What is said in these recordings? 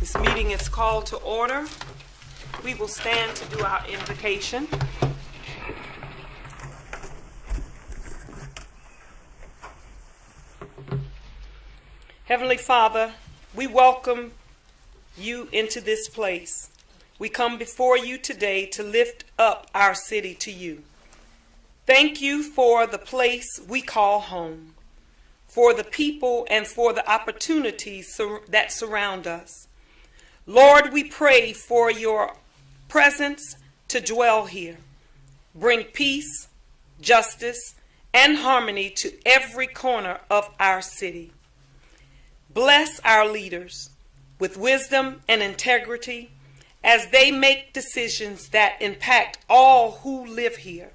This meeting is called to order. We will stand to do our invocation. Heavenly Father, we welcome you into this place. We come before you today to lift up our city to you. Thank you for the place we call home, for the people and for the opportunities that surround us. Lord, we pray for your presence to dwell here. Bring peace, justice, and harmony to every corner of our city. Bless our leaders with wisdom and integrity as they make decisions that impact all who live here.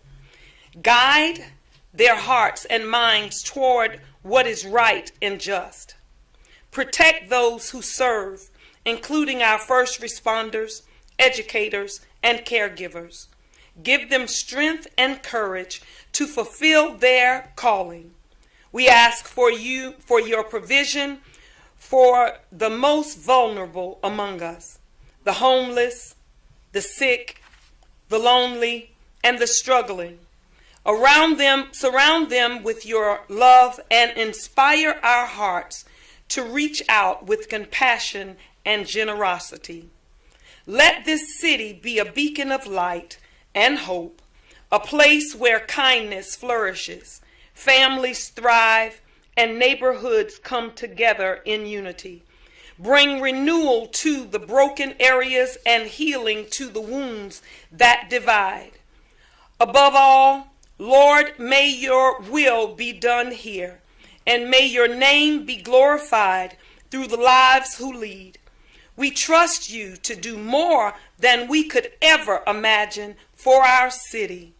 Guide their hearts and minds toward what is right and just. Protect those who serve, including our first responders, educators, and caregivers. Give them strength and courage to fulfill their calling. We ask for your provision for the most vulnerable among us, the homeless, the sick, the lonely, and the struggling. Surround them with your love and inspire our hearts to reach out with compassion and generosity. Let this city be a beacon of light and hope, a place where kindness flourishes, families thrive, and neighborhoods come together in unity. Bring renewal to the broken areas and healing to the wounds that divide. Above all, Lord, may your will be done here, and may your name be glorified through the lives who lead. We trust you to do more than we could ever imagine for our city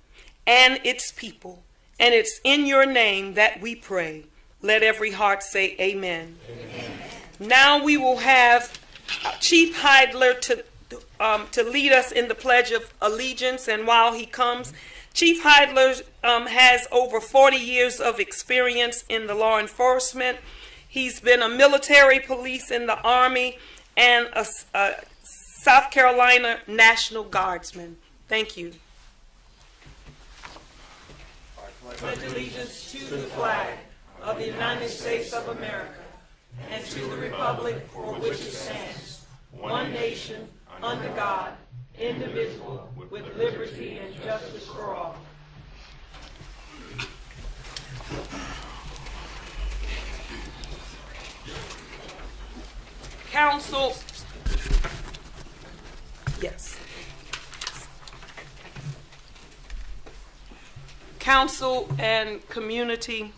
and its people, and it's in your name that we pray. Let every heart say amen. Amen. Now we will have Chief Heidler to lead us in the Pledge of Allegiance, and while he comes, Chief Heidler has over 40 years of experience in the law enforcement. He's been a military police in the Army and a South Carolina National Guardsman. Thank you. I pledge allegiance to the flag of the United States of America and to the republic for which it stands, one nation, under God, indivisible, with liberty and justice for all. Council, yes. Council and community,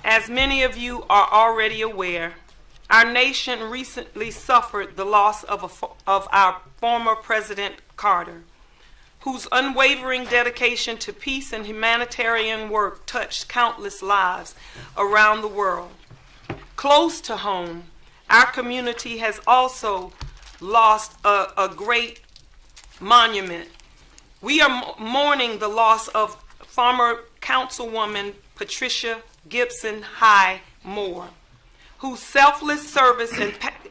as many of you are already aware, our nation recently suffered the loss of our former President Carter, whose unwavering dedication to peace and humanitarian work touched countless lives around the world. Close to home, our community has also lost a great monument. We are mourning the loss of former Councilwoman Patricia Gibson High Moore, whose selfless service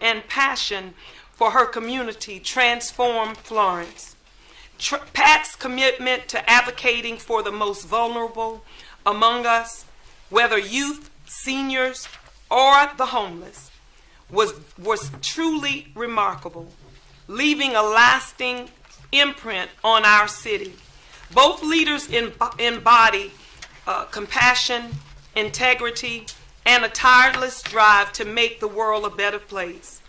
and passion for her community transformed Florence. Pat's commitment to advocating for the most vulnerable among us, whether youth, seniors, or the homeless, was truly remarkable, leaving a lasting imprint on our city. Both leaders embody compassion, integrity, and a tireless drive to make the world a better place.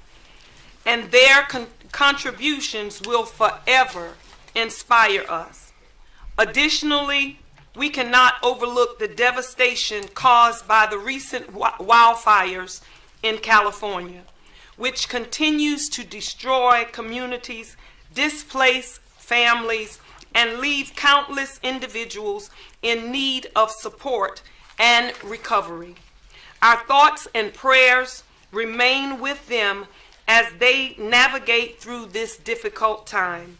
And their contributions will forever inspire us. Additionally, we cannot overlook the devastation caused by the recent wildfires in California, which continues to destroy communities, displace families, and leave countless individuals in need of support and recovery. Our thoughts and prayers remain with them as they navigate through this difficult time.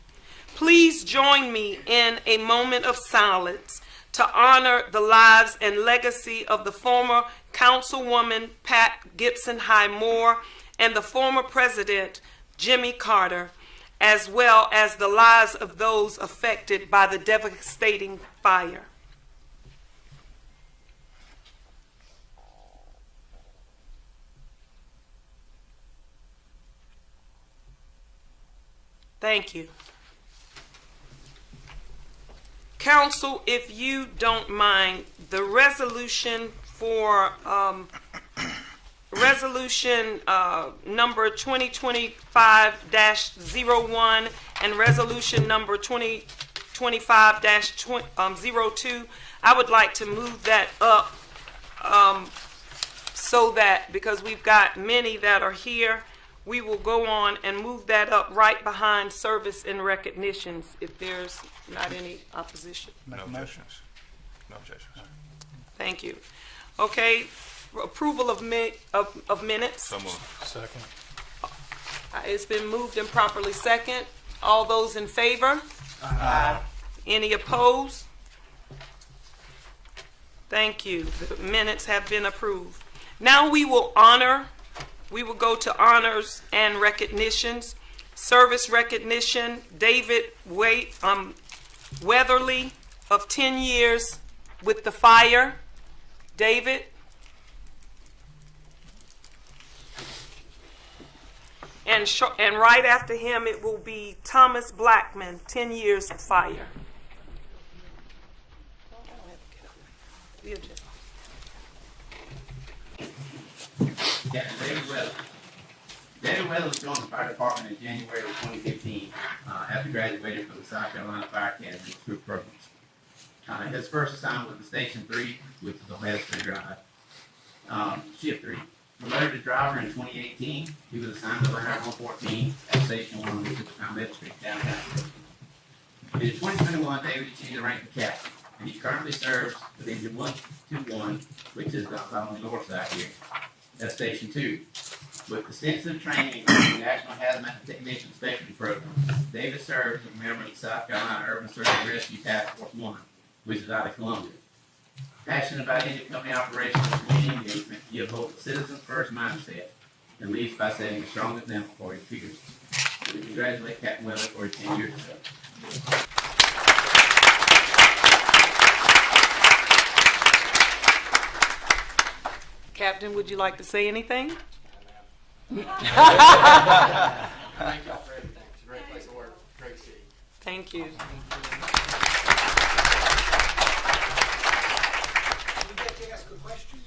Please join me in a moment of silence to honor the lives and legacy of the former Councilwoman Pat Gibson High Moore and the former President Jimmy Carter, as well as the lives of those affected by the devastating fire. Thank you. Council, if you don't mind, the resolution for resolution number 2025-01 and resolution number 2025-02, I would like to move that up so that, because we've got many that are here, we will go on and move that up right behind service and recognitions if there's not any opposition. No objections. No objections. Thank you. Okay, approval of minutes. So moved. Second. It's been moved and properly second. All those in favor? Aye. Any opposed? Thank you. The minutes have been approved. Now we will go to honors and recognitions. Service recognition, David Weatherly of 10 years with the fire. David. And right after him, it will be Thomas Blackman, 10 years of fire. Yeah, David Weatherly joined the fire department in January of 2015 after graduating from the South Carolina Fire Academy through programs. His first assignment was the Station 3, which is on Madison Drive, Shift 3. Promoted to driver in 2018, he was assigned to the 114 at Station 1, which is on Madison Street, downtown. In 2021, David achieved the rank of captain, and he currently serves with Engine 121, which is on the north side here, at Station 2. With extensive training in the National Hazmat Technician Specialty Program, David serves as a member of the South Carolina Urban Search and Rescue Task Force 1, which is out of Columbia. Passionate about engine company operations and community engagement, you uphold the citizen first mindset and leads by setting a strong example for your peers. We congratulate Captain Weather for his 10 years of service. Captain, would you like to say anything? Thank y'all for everything. It's a great place to work. Great city. Thank you. We get to ask a question?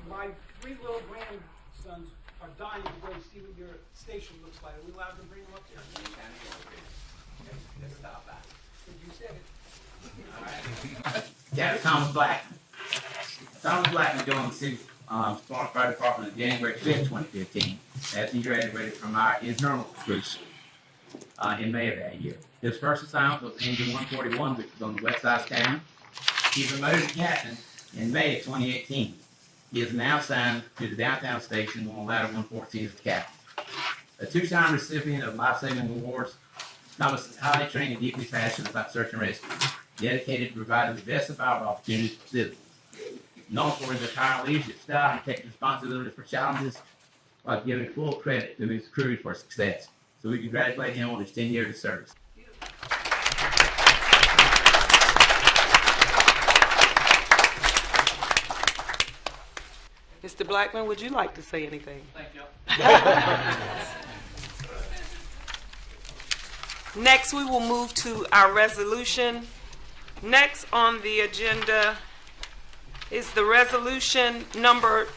my 3 little grandsons are dying to go see what your station looks like. Are we allowed to bring them up there? You said it. Captain Thomas Blackman. Thomas Blackman joined the city Florence Fire Department in January 5th, 2015, as he graduated from our internal recruits in May of that year. His first assignment was Engine 141, which was on the west side of town. He was promoted to captain in May of 2018. He is now assigned to the downtown station on ladder 114 as the captain. A 2-time recipient of life-saving awards, Thomas is highly trained and deeply passionate about search and rescue, dedicated to providing the best available opportunities for citizens. Known for his retiring leadership style and taking responsibility for challenges while giving full credit to his crew for success. So we congratulate him on his 10 years of service. Mr. Blackman, would you like to say anything? Thank y'all. Next, we will move to our resolution. Next on the agenda is the resolution number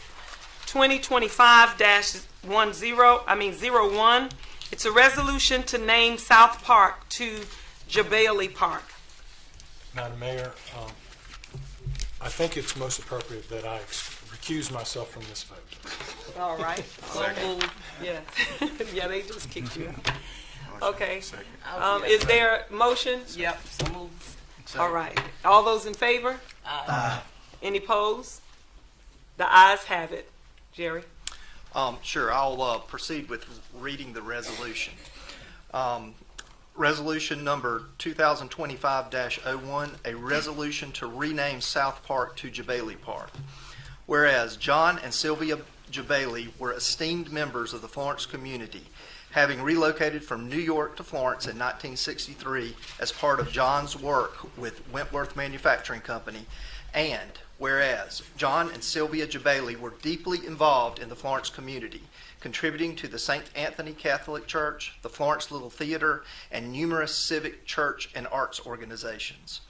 2025-01. It's a resolution to name South Park to Jabali Park. Madam Mayor, I think it's most appropriate that I recuse myself from this vote. All right. So moved. Yeah. Yeah, they just kicked you out. Okay. Is there a motion? Yep, so moved. All right. All those in favor? Any opposed? The ayes have it. Jerry? Sure, I'll proceed with reading the resolution. Resolution number 2025-01, a resolution to rename South Park to Jabali Park. Whereas John and Sylvia Jabali were esteemed members of the Florence community, having relocated from New York to Florence in 1963 as part of John's work with Wentworth Manufacturing Company. And whereas John and Sylvia Jabali were deeply involved in the Florence community, contributing to the St. Anthony Catholic Church, the Florence Little Theater, and numerous civic, church, and arts organizations.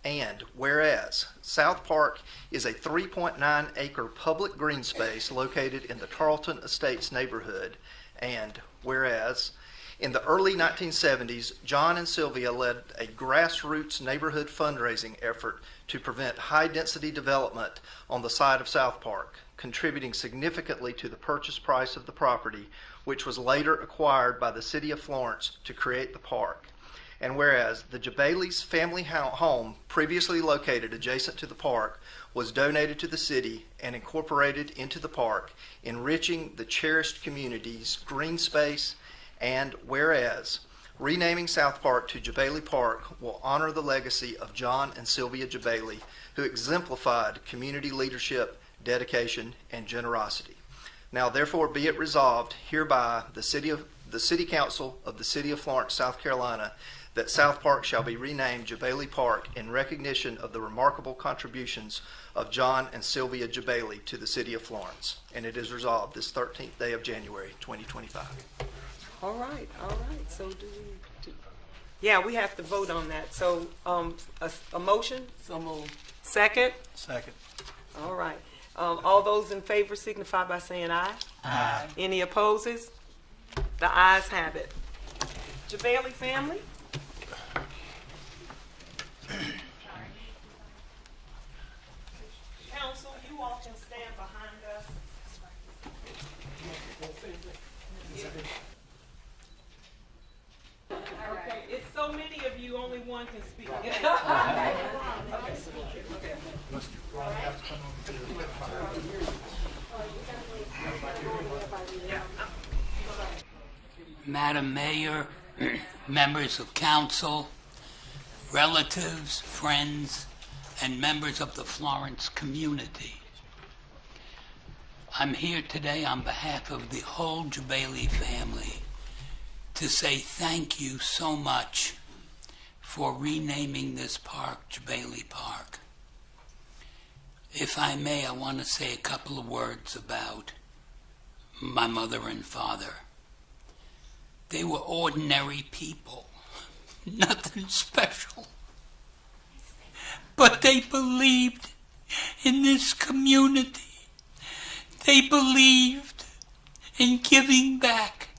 And whereas South Park is a 3.9-acre public green space located in the Tarleton Estates neighborhood. And whereas in the early 1970s, John and Sylvia led a grassroots neighborhood fundraising effort to prevent high-density development on the site of South Park, contributing significantly to the purchase price of the property, which was later acquired by the city of Florence to create the park. And whereas the Jabali's family home, previously located adjacent to the park, was donated to the city and incorporated into the park, enriching the cherished community's green space. And whereas renaming South Park to Jabali Park will honor the legacy of John and Sylvia Jabali, who exemplified community leadership, dedication, and generosity. Now therefore be it resolved hereby the City Council of the City of Florence, South Carolina, that South Park shall be renamed Jabali Park in recognition of the remarkable contributions of John and Sylvia Jabali to the City of Florence. And it is resolved this 13th day of January, 2025. All right. So yeah, we have to vote on that. So a motion? So moved. Second? Second. All right. All those in favor signify by saying aye. Aye. Any opposes? The ayes have it. Jabali family? Council, you all can stand behind us. Okay, it's so many of you, only one can speak. Madam Mayor, members of council, relatives, friends, and members of the Florence community. I'm here today on behalf of the whole Jabali family to say thank you so much for renaming this park Jabali Park. If I may, I want to say a couple of words about my mother and father. They were ordinary people, nothing special. But they believed in this community. They believed in giving back.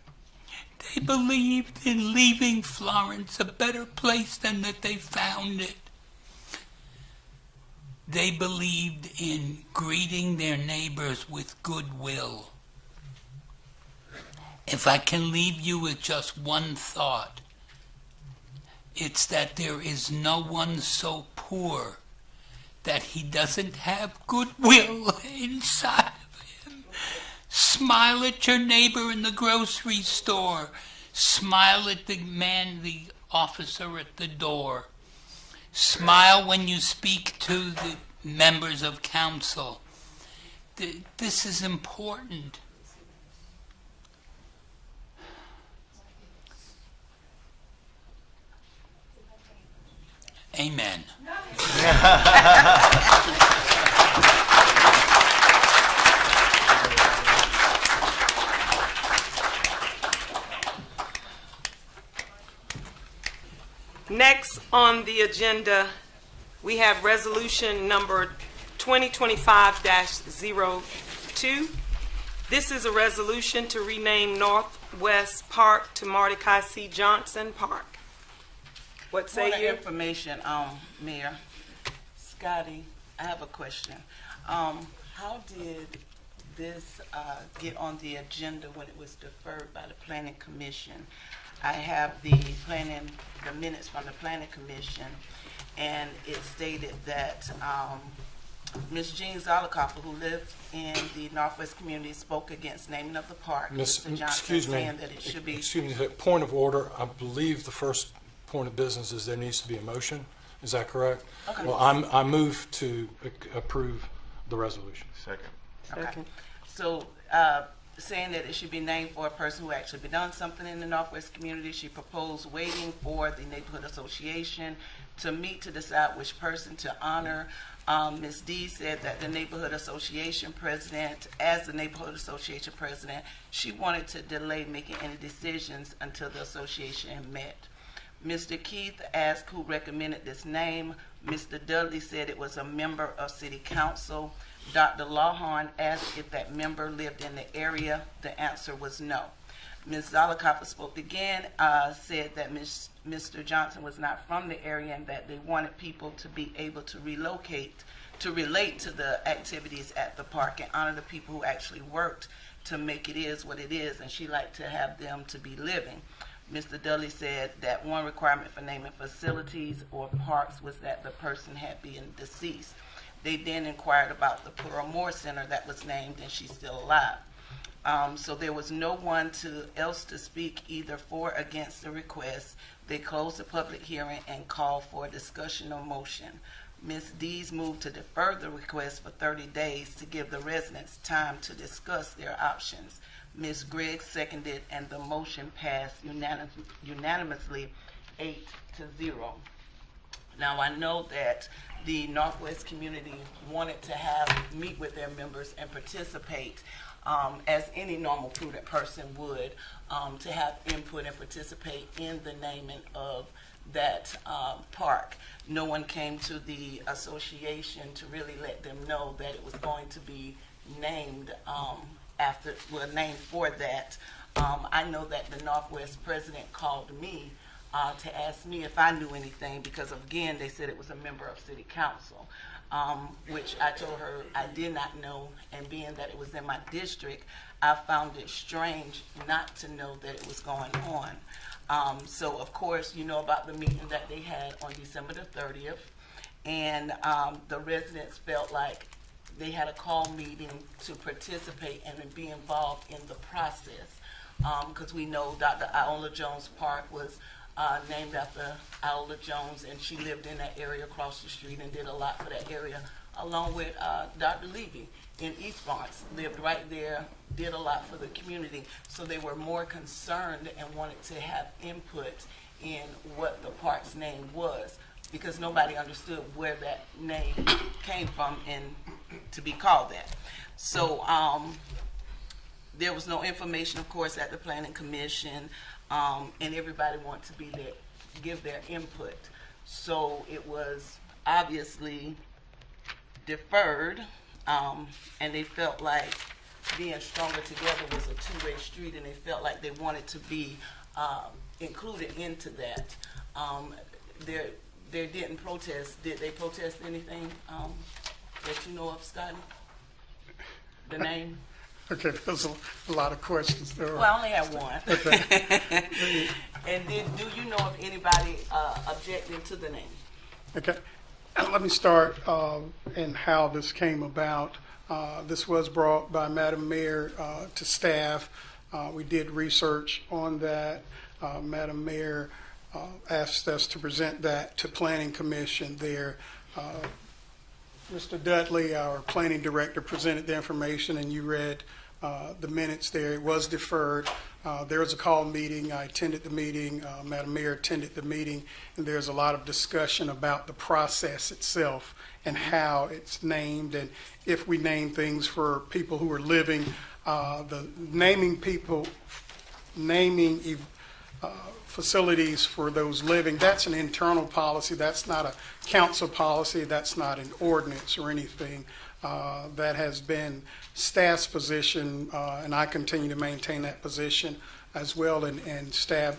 They believed in leaving Florence a better place than that they found it. They believed in greeting their neighbors with goodwill. If I can leave you with just one thought, it's that there is no one so poor that he doesn't have goodwill inside of him. Smile at your neighbor in the grocery store. Smile at the officer at the door. Smile when you speak to the members of council. This is important. Amen. Next on the agenda, we have resolution number 2025-02. This is a resolution to rename Northwest Park to Mordecai C. Johnson Park. What say Point of you? information, Mayor. Scotty, I have a question. How did this get on the agenda when it was deferred by the Planning Commission? I have the minutes from the Planning Commission, and it stated that Ms. Jean Zollicoffer, who lived in the Northwest community, spoke against naming of the park. Mr. Johnson Excuse me. saying that it should be. Excuse me. Point of order. I believe the first point of business is there needs to be a motion. Is that correct? Okay. Well, I move to approve the resolution. Second. Okay. Second. So saying that it should be named for a person who actually done something in the Northwest community. She proposed waiting for the neighborhood association to meet to decide which person to honor. Ms. D said that the neighborhood association president, as the neighborhood association president, she wanted to delay making any decisions until the association met. Mr. Keith asked who recommended this name. Mr. Dudley said it was a member of city council. Dr. Lawhorn asked if that member lived in the area. The answer was no. Ms. Zollicoffer spoke again, said that Mr. Johnson was not from the area and that they wanted people to be able to relocate, to relate to the activities at the park and honor the people who actually worked to make it is what it is, and she liked to have them to be living. Mr. Dudley said that one requirement for naming facilities or parks was that the person had been deceased. They then inquired about the Pearl Moore Center that was named, and she's still alive. So there was no one else to speak either for or against the request. They closed the public hearing and called for a discussion or motion. Ms. Dees moved to defer the request for 30 days to give the residents time to discuss their options. Ms. Gregg seconded, and the motion passed unanimously 8-0. Now, I know that the Northwest community wanted to meet with their members and participate, as any normal prudent person would, to have input and participate in the naming of that park. No one came to the association to really let them know that it was going to be named named for that. I know that the Northwest president called me to ask me if I knew anything because, again, they said it was a member of city council, which I told her I did not know, and being that it was in my district, I found it strange not to know that it was going on. So, of course, you know about the meeting that they had on December the 30th, and the residents felt like they had a call meeting to participate and be involved in the process, because we know Dr. Iola Jones Park was named after Iola Jones, and she lived in that area across the street and did a lot for that area, along with Dr. Levy in East Florence, lived right there, did a lot for the community. So they were more concerned and wanted to have input in what the park's name was, because nobody understood where that name came from and to be called that. So there was no information, of course, at the Planning Commission, and everybody wanted to be there, give their input. So it was obviously deferred, and they felt like being stronger together was a two-way street, and they felt like they wanted to be included into that. They didn't protest. Did they protest anything that you know of, Scotty? The name? Okay, there's a lot of questions there. Well, I only have one. Okay. And do you know of anybody objecting to the name? Okay. Let me start in how this came about. This was brought by Madam Mayor to staff. We did research on that. Madam Mayor asked us to present that to Planning Commission there. Mr. Dudley, our planning director, presented the information, and you read the minutes there. It was deferred. There was a call meeting. I attended the meeting. Madam Mayor attended the meeting, and there's a lot of discussion about the process itself and how it's named, and if we name things for people who are living, the naming facilities for those living, that's an internal policy. That's not a council policy. That's not an ordinance or anything. That has been staff's position, and I continue to maintain that position as well, and staff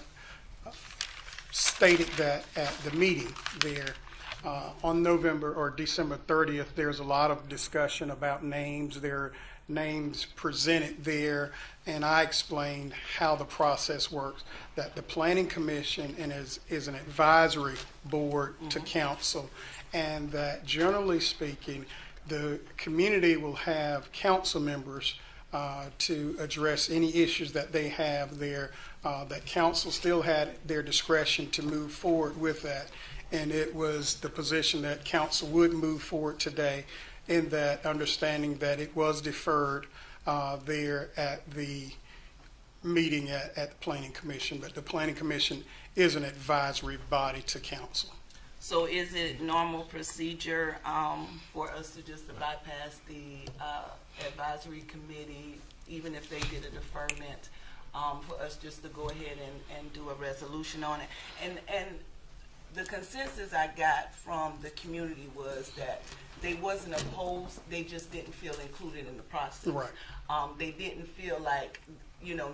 stated that at the meeting there. On November or December 30th, there's a lot of discussion about names. There are names presented there, and I explained how the process works, that the Planning Commission is an advisory board to council, and that generally speaking, the community will have council members to address any issues that they have there, that council still had their discretion to move forward with that. And it was the position that council would move forward today, in that understanding that it was deferred. there at the meeting at the Planning Commission, but the Planning Commission is an advisory body to council. So is it normal procedure for us to just bypass the advisory committee, even if they did a deferment, for us just to go ahead and do a resolution on it? And the consensus I got from the community was that they wasn't opposed, they just didn't feel included in the process. Right. They didn't feel like,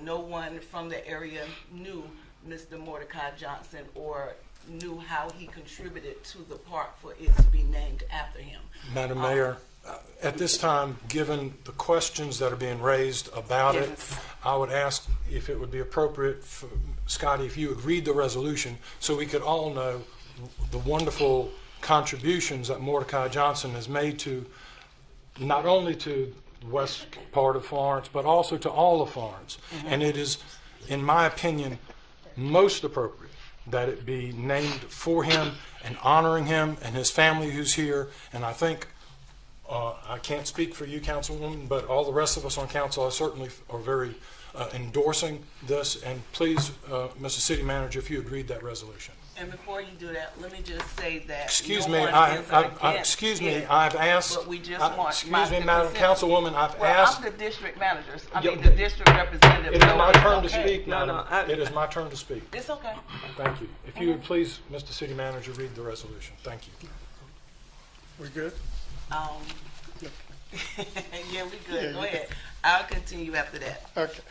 no one from the area knew Mr. Mordecai Johnson or knew how he contributed to the park for it to be named after him. Madam Mayor, at this time, given the questions that are being raised about it, Yes. I would ask if it would be appropriate for Scotty, if you would read the resolution so we could all know the wonderful contributions that Mordecai Johnson has made to not only to the west part of Florence, but also to all of Florence. And it is, in my opinion, most appropriate that it be named for him and honoring him and his family who's here. And I think, I can't speak for you, Councilwoman, but all the rest of us on council certainly are very endorsing this. And please, Mr. City Manager, if you would read that resolution. And before you do that, let me just say that Excuse no me, one is excuse me, against I've it, asked. but we just want Excuse my- me, the Madam consensus. Councilwoman, I've Well, asked. I'm the district manager. Yeah, The district representative. It is so my it's turn to okay. speak, No, madam. no, It is my turn to speak. It's okay. Thank you. If you would please, Mr. City Manager, read the resolution. Thank you. We good? Yeah, we good. Go ahead. I'll continue after that. Okay.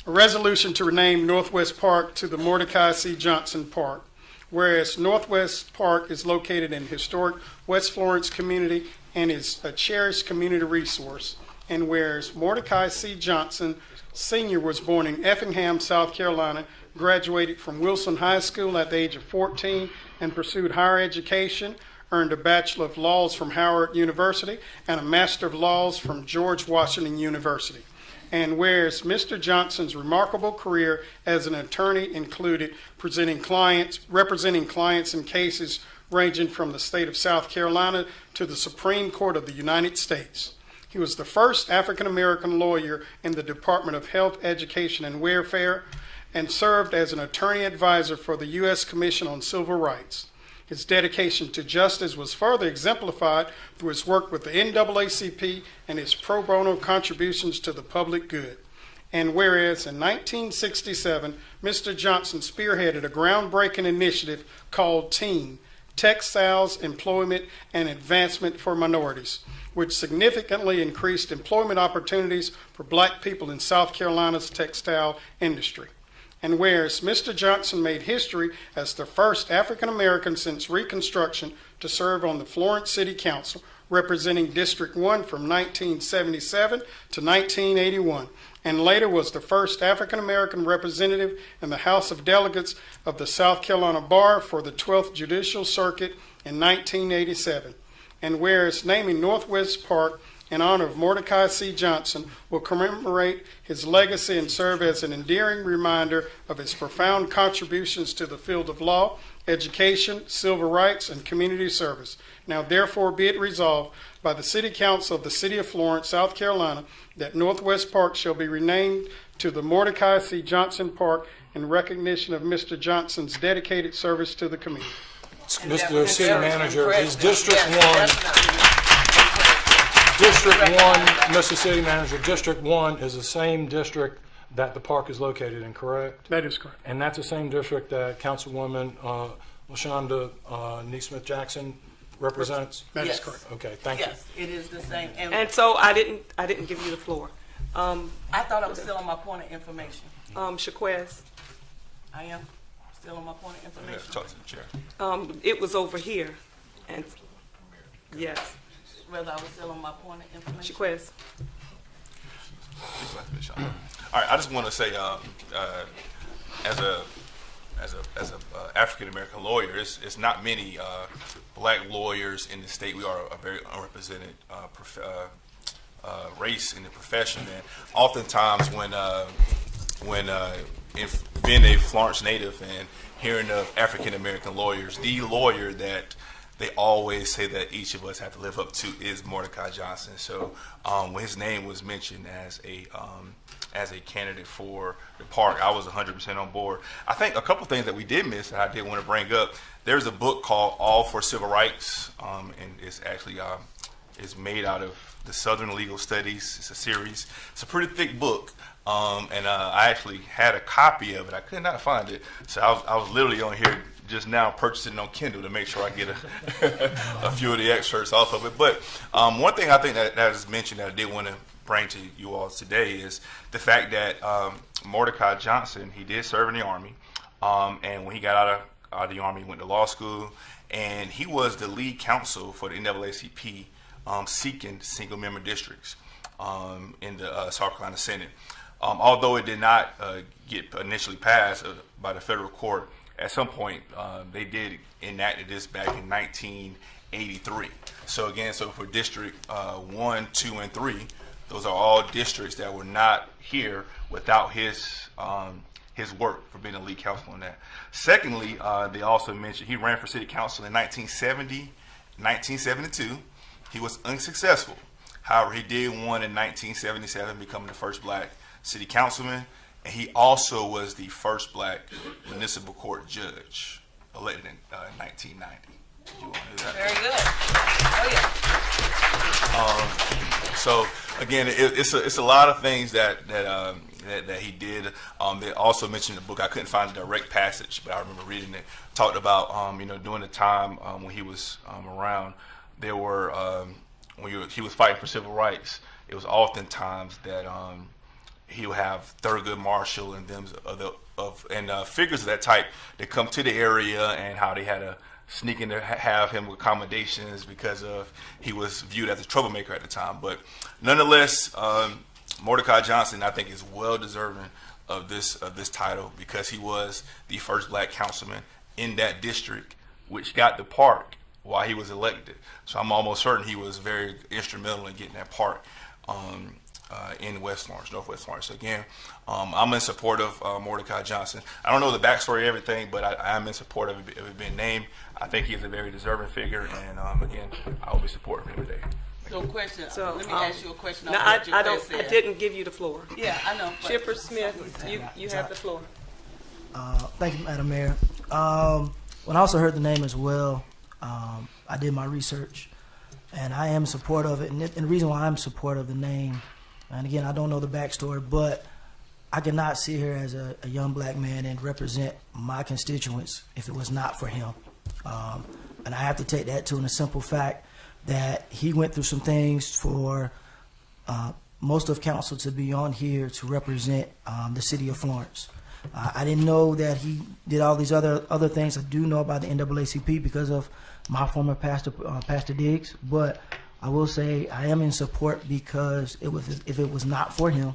A resolution to rename Northwest Park to the Mordecai C. Johnson Park. Whereas Northwest Park is located in historic West Florence community and is a cherished community resource. And whereas Mordecai C. Johnson Sr. was born in Effingham, South Carolina, graduated from Wilson High School at the age of 14 and pursued higher education, earned a Bachelor of Laws from Howard University and a Master of Laws from George Washington University. And whereas Mr. Johnson's remarkable career as an attorney included representing clients in cases ranging from the state of South Carolina to the Supreme Court of the United States. He was the first African American lawyer in the Department of Health, Education, and Welfare, and served as an attorney advisor for the U.S. Commission on Civil Rights. His dedication to justice was further exemplified through his work with the NAACP and his pro bono contributions to the public good. And whereas in 1967, Mr. Johnson spearheaded a groundbreaking initiative called TEAM, Textiles, Employment, and Advancement for Minorities, which significantly increased employment opportunities for black people in South Carolina's textile industry. And whereas Mr. Johnson made history as the first African American since Reconstruction to serve on the Florence City Council, representing District 1 from 1977 to 1981, and later was the first African American representative in the House of Delegates of the South Carolina Bar for the 12th Judicial Circuit in 1987. And whereas naming Northwest Park in honor of Mordecai C. Johnson will commemorate his legacy and serve as an endearing reminder of his profound contributions to the field of law, education, civil rights, and community service. Now therefore be it resolved by the City Council of the City of Florence, South Carolina, that Northwest Park shall be renamed to the Mordecai C. Johnson Park in recognition of Mr. Johnson's dedicated service to the community. Mr. City Manager, is District 1, Yes, District 1, Mr. City Manager, District 1 is the same district that the park is located in, correct? That is correct. And that's the same district that Councilwoman LaShonda Neesmith-Jackson represents? That is Yes. correct. Okay, thank you. Yes, it is the same. And And so I didn't give you the floor. I thought I was still on my point of information. Shaquez, I am still on my point of Yeah, information. talk to the chair. it was over here. And yes, Whether I was still on my point of information. Shaquez. All right, I just want to say, as a African American lawyer, it's not many black lawyers in the state. We are a very unrepresented race in the profession, and oftentimes when being a Florence native and hearing of African American lawyers, the lawyer that they always say that each of us have to live up to is Mordecai Johnson. So when his name was mentioned as a candidate for the park, I was 100% on board. I think a couple things that we did miss that I did want to bring up. There's a book called All for Civil Rights, and it's actually it's made out of the Southern Legal Studies. It's a series. It's a pretty thick book. And I actually had a copy of it. I could not find it, so I was literally on here just now purchasing it on Kindle to make sure I get a few of the excerpts off of it. But one thing I think that is mentioned that I did want to bring to you all today is the fact that Mordecai Johnson, he did serve in the Army, and when he got out of the Army, he went to law school, and he was the lead counsel for the NAACP seeking single-member districts in the South Carolina Senate. Although it did not get initially passed by the federal court, at some point they did enact this back in 1983. So again, for District 1, 2, and 3, those are all districts that were not here without his work for being a lead counsel on that. Secondly, they also mentioned he ran for city council in 1970, 1972. He was unsuccessful. However, he did win in 1977, becoming the first black city councilman, and he also was the first black municipal court judge elected in 1990. Did you want to do that? Very good. Oh, yeah. So again, it's a lot of things that he did. They also mentioned in the book. I couldn't find a direct passage, but I remember reading it. Talked about during the time when he was around, there were when he was fighting for civil rights. It was oftentimes that he would have Thurgood Marshall and them figures of that type that come to the area, and how they had to sneak in to have him with accommodations because of he was viewed as a troublemaker at the time. But nonetheless, Mordecai Johnson, I think, is well deserving of this title because he was the first black councilman in that district, which got the park while he was elected. So I'm almost certain he was very instrumental in getting that park in West Florence, Northwest Florence. So again, I'm in support of Mordecai Johnson. I don't know the backstory of everything, but I am in support of it being named. I think he's a very deserving figure, and again, I will be supporting him today. So question, So, let me ask you a question. No, on I what your don't. friend I said. didn't give you the floor. Yeah, I know. but- Chipper Smith, you have the floor. Thank you, Madam Mayor. When I also heard the name as well, I did my research, and I am in support of it. And the reason why I'm in support of the name, and again, I don't know the backstory, but I cannot sit here as a young black man and represent my constituents if it was not for him. And I have to take that to in a simple fact that he went through some things for most of council to be on here to represent the city of Florence. I didn't know that he did all these other things. I do know about the NAACP because of my former pastor, Pastor Diggs. But I will say I am in support because if it was not for him,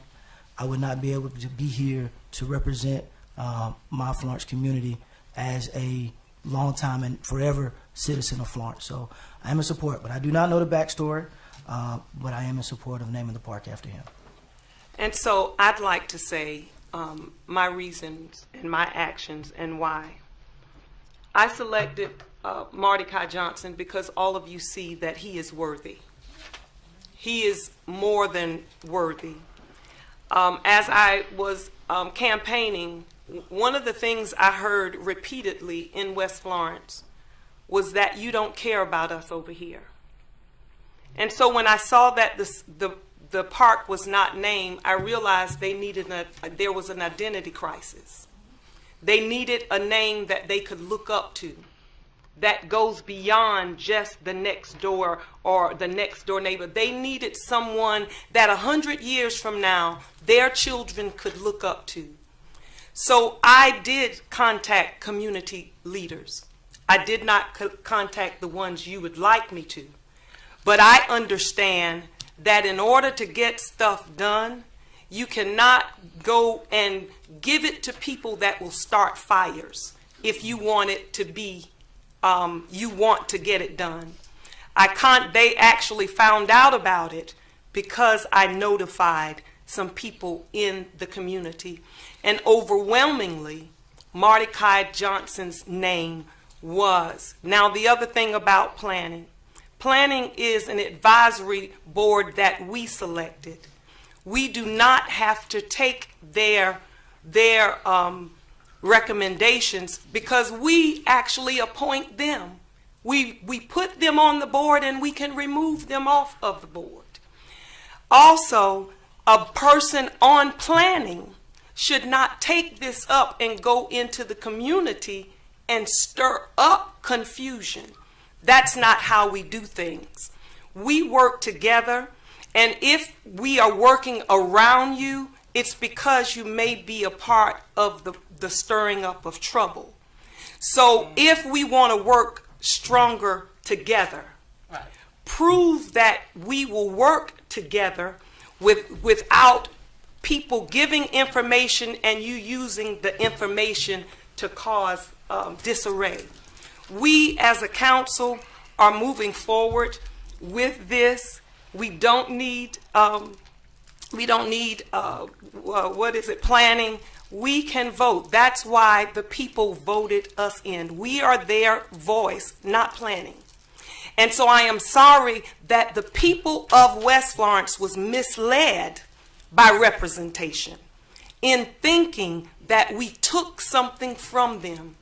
I would not be able to be here to represent my Florence community as a long-time and forever citizen of Florence. So I am in support, but I do not know the backstory, but I am in support of naming the park after him. And so I'd like to say my reasons and my actions and why. I selected Mordecai Johnson because all of you see that he is worthy. He is more than worthy. As I was campaigning, one of the things I heard repeatedly in West Florence was that you don't care about us over here. And so when I saw that the park was not named, I realized there was an identity crisis. They needed a name that they could look up to, that goes beyond just the next door or the next door neighbor. They needed someone that 100 years from now, their children could look up to. So I did contact community leaders. I did not contact the ones you would like me to. But I understand that in order to get stuff done, you cannot go and give it to people that will start fires if you want it to be, you want to get it done. They actually found out about it because I notified some people in the community. And overwhelmingly, Mordecai Johnson's name was, now the other thing about planning, planning is an advisory board that we selected. We do not have to take their recommendations because we actually appoint them. We put them on the board and we can remove them off of the board. Also, a person on planning should not take this up and go into the community and stir up confusion. That's not how we do things. We work together, and if we are working around you, it's because you may be a part of the stirring up of trouble. So if we want to work stronger together, Right. prove that we will work together without people giving information and you using the information to cause disarray. We as a council are moving forward with this. We don't need planning. We can vote. That's why the people voted us in. We are their voice, not planning. And so I am sorry that the people of West Florence was misled by representation in thinking that we took something from them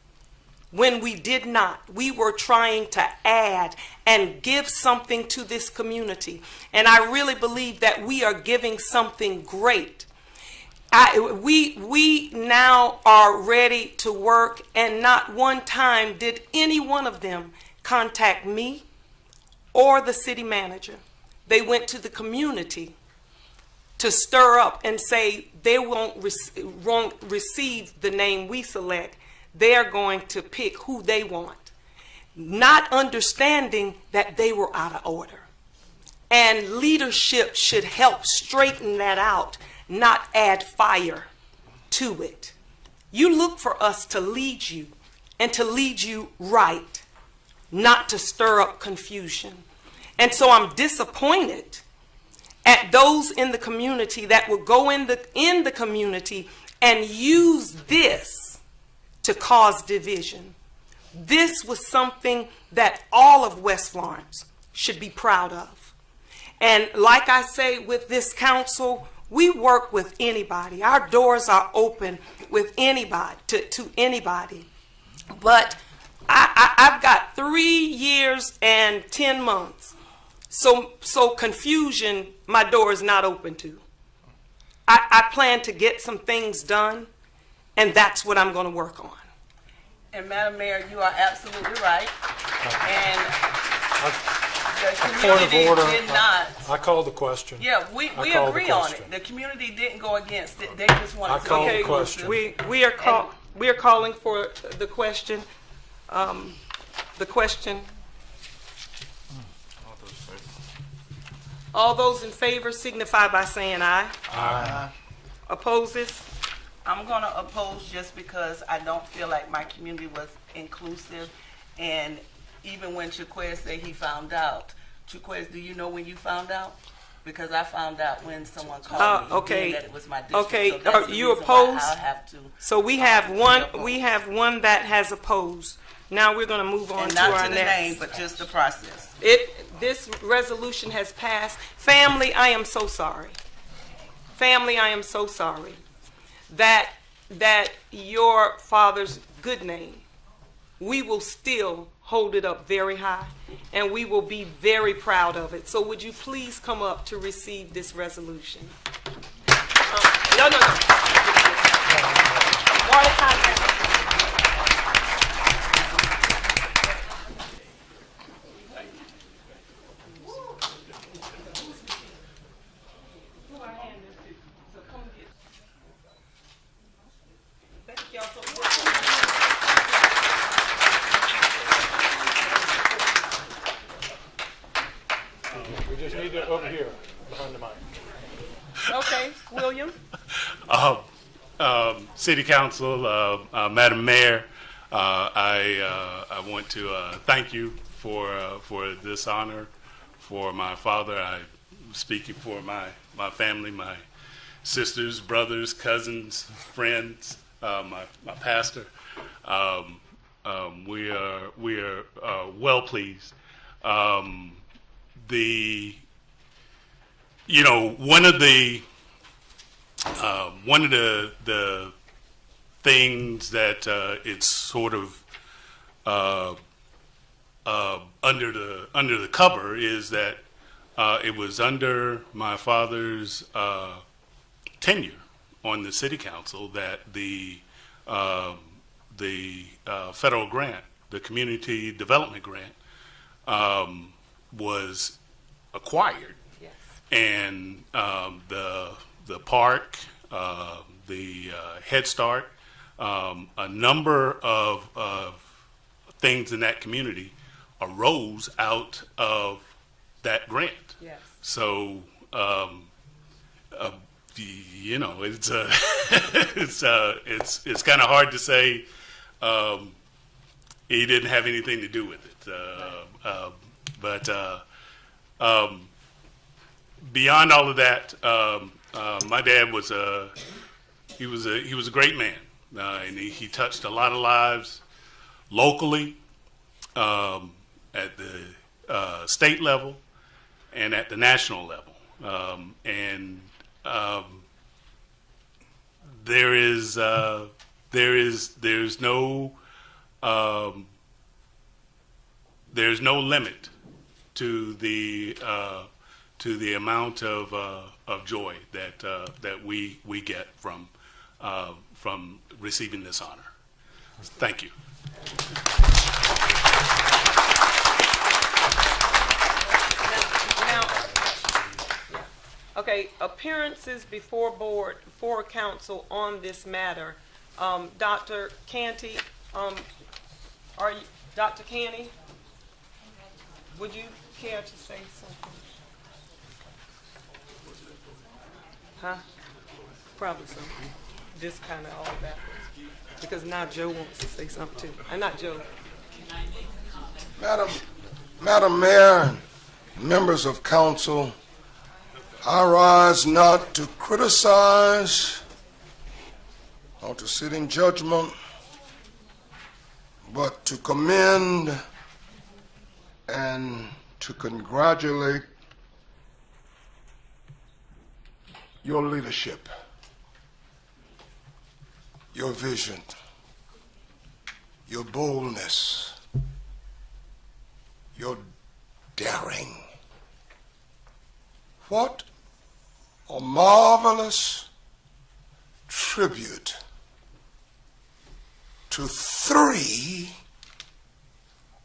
when we did not. We were trying to add and give something to this community. And I really believe that we are giving something great. We now are ready to work, and not one time did any one of them contact me or the city manager. They went to the community to stir up and say they won't receive the name we select. They're going to pick who they want, not understanding that they were out of order. And leadership should help straighten that out, not add fire to it. You look for us to lead you and to lead you right, not to stir up confusion. And so I'm disappointed at those in the community that will go in the community and use this to cause division. This was something that all of West Florence should be proud of. And like I say, with this council, we work with anybody. Our doors are open with anybody, to anybody. But I've got 3 years and 10 months. So confusion, my door is not open to. I plan to get some things done, and that's what I'm going to work on. And Madam Mayor, you are absolutely right. And the Point of community order. did not. I called the question. Yeah, we I call the agree on question. it. The community didn't go against it. They just I wanted to call be the inclusive. question. We are calling for the question. The question. All those in favor signify by saying aye. Aye. Opposes? I'm going to oppose just because I don't feel like my community was inclusive. And even when Chiquez said he found out, Chiquez, do you know when you found out? Because I found out when someone called me okay. saying that it was my district. Okay, So that's the you reason why opposed? I'll have to. So we have one that has opposed. Now we're going to move on And to not our to the next. name, but just the process. This resolution has passed. Family, I am so sorry. Family, I am so sorry that your father's good name, we will still hold it up very high, and we will be very proud of it. So would you please come up to receive this resolution? No. Mordecai down. Thank y'all so much. We just need it over here, behind the mic. Okay, William. City Council, Madam Mayor, I want to thank you for this honor for my father. I'm speaking for my family, my sisters, brothers, cousins, friends, my pastor. we are well pleased. The you know one of the things that it's sort of under the cover is that it was under my father's tenure on the city council that the federal grant, the community development grant, was acquired. Yes. And the park, the Head Start, a number of things in that community arose out of that grant. Yes. So, you know, it's it's kind of hard to say he didn't have anything to do with it. But beyond all of that, my dad was he was a great man, and he touched a lot of lives locally, at the state level, and at the national level. There's no limit to the amount of joy that we get from receiving this honor. Thank you. Okay, appearances before council on this matter. Dr. Canty, are you, Dr. Canty? Would you care to say something? Huh? Probably so. Just kind of all backwards. Because now Joe wants to say something too. Not Joe. Madam Mayor, members of council, I rise not to criticize or to sit in judgment, but to commend and to congratulate your leadership, your vision, your boldness, your daring. What a marvelous tribute to three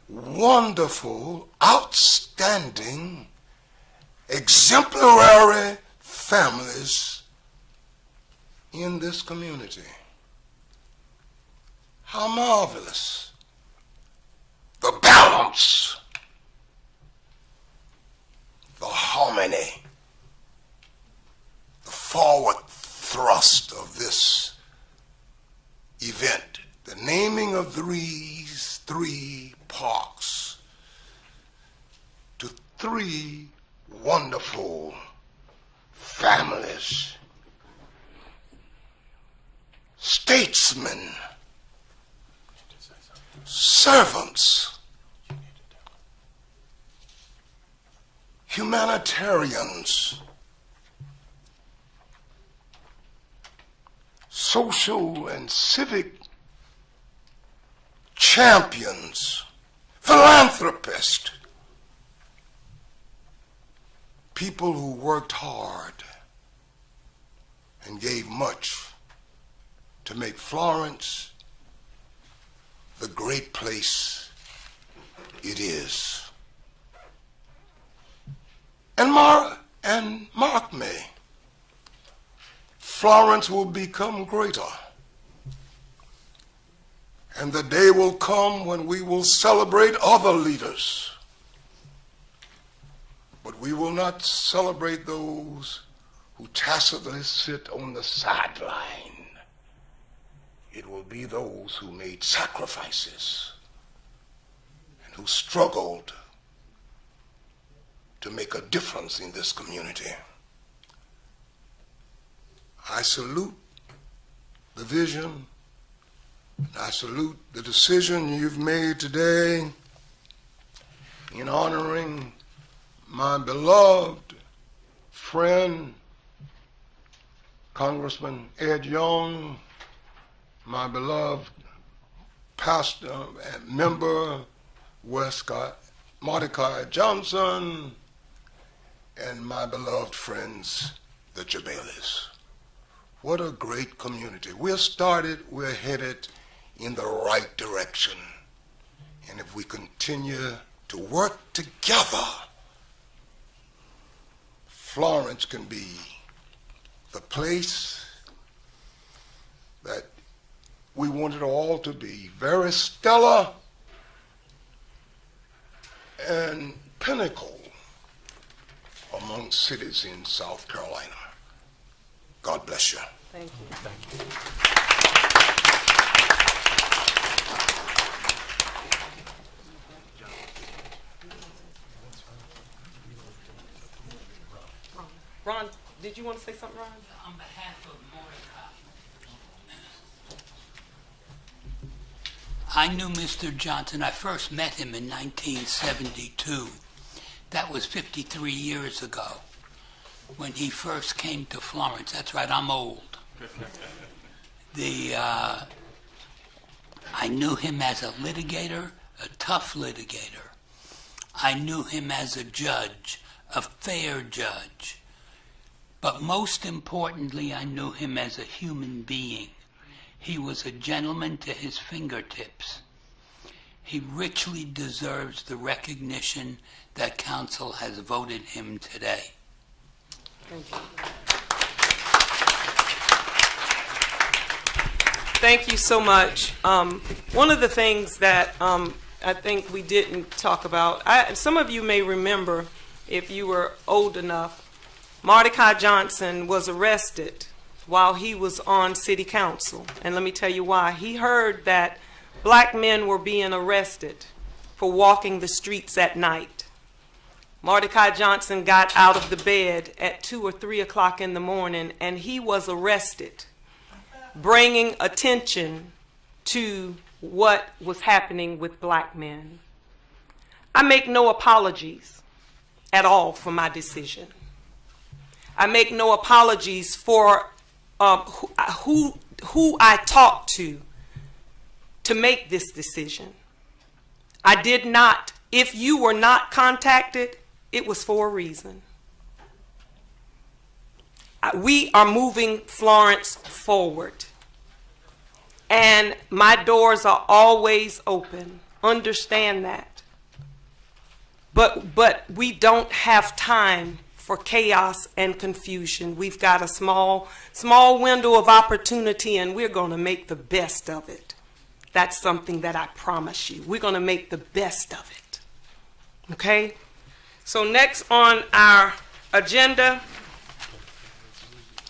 wonderful, outstanding, exemplary families in this community. How marvelous. The balance, the harmony, the forward thrust of this event, the naming of these three parks to three wonderful families, statesmen, servants, humanitarians, social and civic champions, philanthropists, people who worked hard and gave much to make Florence the great place it is. And mark me, Florence will become greater. And the day will come when we will celebrate other leaders. But we will not celebrate those who tacitly sit on the sideline. It will be those who made sacrifices and who struggled to make a difference in this community. I salute the vision, I salute the decision you've made today in honoring my beloved friend, Congressman Ed Young, my beloved pastor and member, Westcott Mordecai Johnson, and my beloved friends, the Jabelis. What a great community. We're started, we're headed in the right direction. And if we continue to work together, Florence can be the place that we want it all to be. Very stellar and pinnacle among cities in South Carolina. God bless you. Thank you. Thank you. Ron, did you want to say something, Ron? On behalf of Mordecai, I knew Mr. Johnson. I first met him in 1972. That was 53 years ago when he first came to Florence. That's right, I'm old. I knew him as a litigator, a tough litigator. I knew him as a judge, a fair judge. But most importantly, I knew him as a human being. He was a gentleman to his fingertips. He richly deserves the recognition that council has voted him today. Thank you. Thank you so much. One of the things that I think we didn't talk about, some of you may remember, if you were old enough, Mordecai Johnson was arrested while he was on city council. And let me tell you why. He heard that black men were being arrested for walking the streets at night. Mordecai Johnson got out of the bed at 2 or 3 o'clock in the morning, and he was arrested, bringing attention to what was happening with black men. I make no apologies at all for my decision. I make no apologies for who I talked to make this decision. I did not. If you were not contacted, it was for a reason. We are moving Florence forward. And my doors are always open. Understand that. But we don't have time for chaos and confusion. We've got a small window of opportunity, and we're going to make the best of it. That's something that I promise you. We're going to make the best of it. Okay? So next on our agenda,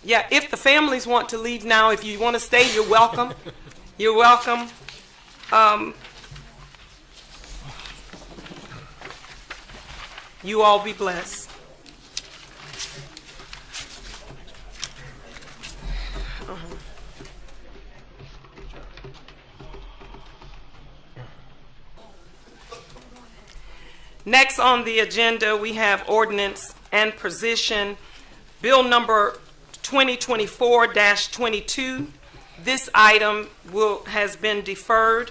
yeah, if the families want to leave now, if you want to stay, you're welcome. You're welcome. You all be blessed. Next on the agenda, we have ordinance and position, bill number 2024-22. This item has been deferred.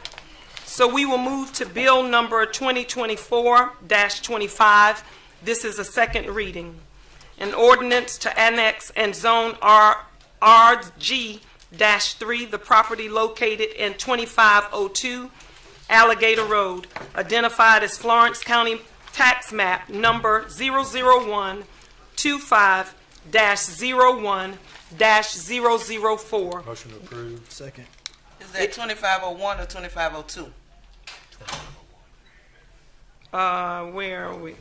So we will move to bill number 2024-25. This is a second reading. An ordinance to annex and zone RG-3, the property located in 2502 Alligator Road, identified as Florence County Tax Map number 00125-01-004. Motion to approve. Second. Is that 2501 or 2502? Where are we?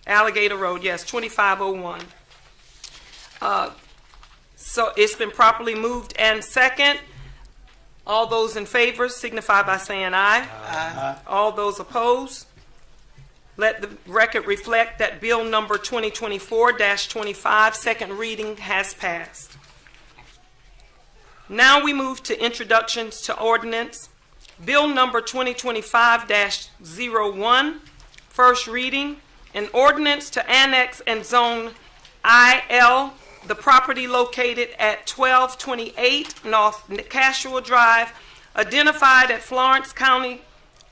Alligator Road, yes, 2501. So it's been properly moved and second. All those in favor signify by saying aye. Aye. All those opposed? Let the record reflect that bill number 2024-25, second reading, has passed. Now we move to introductions to ordinance. Bill number 2025-01, first reading, an ordinance to annex and zone IL, the property located at 1228 North Cashua Drive, identified at Florence County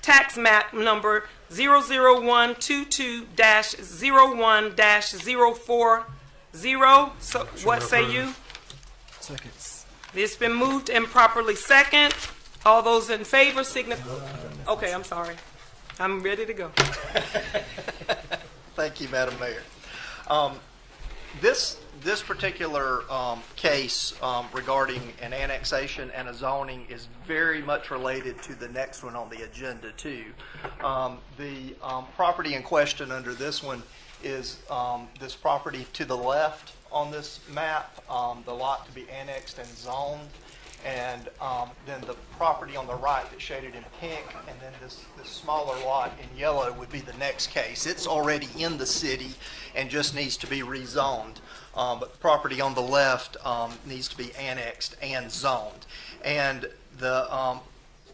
Tax Map number 00122-01-040. So what say you? Second. It's been moved and properly second. All those in favor signify. Okay, I'm sorry. I'm ready to go. Thank you, Madam Mayor. This particular case regarding an annexation and a zoning is very much related to the next one on the agenda too. The property in question under this one is this property to the left on this map, the lot to be annexed and zoned, and then the property on the right that's shaded in pink, and then this smaller lot in yellow would be the next case. It's already in the city and just needs to be rezoned. But the property on the left needs to be annexed and zoned. And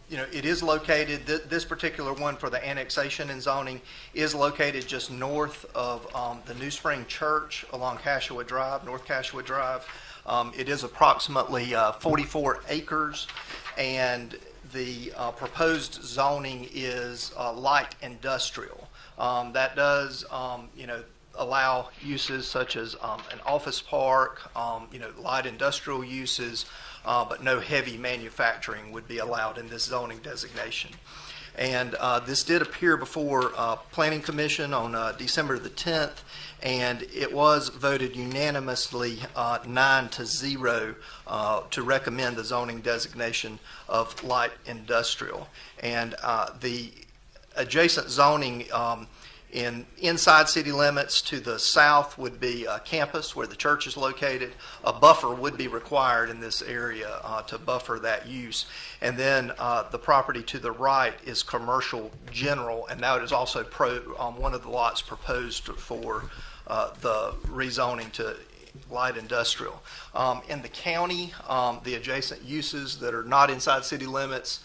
it is located, this particular one for the annexation and zoning is located just north of the New Spring Church along Cashua Drive, North Cashua Drive. It is approximately 44 acres, and the proposed zoning is light industrial. That does, allow uses such as an office park, light industrial uses, but no heavy manufacturing would be allowed in this zoning designation. And this did appear before Planning Commission on December the 10th, and it was voted unanimously 9-0 to recommend the zoning designation of light industrial. And the adjacent zoning inside city limits to the south would be a campus where the church is located. A buffer would be required in this area to buffer that use. And then the property to the right is commercial general, and that is also one of the lots proposed for the rezoning to light industrial. In the county, the adjacent uses that are not inside city limits,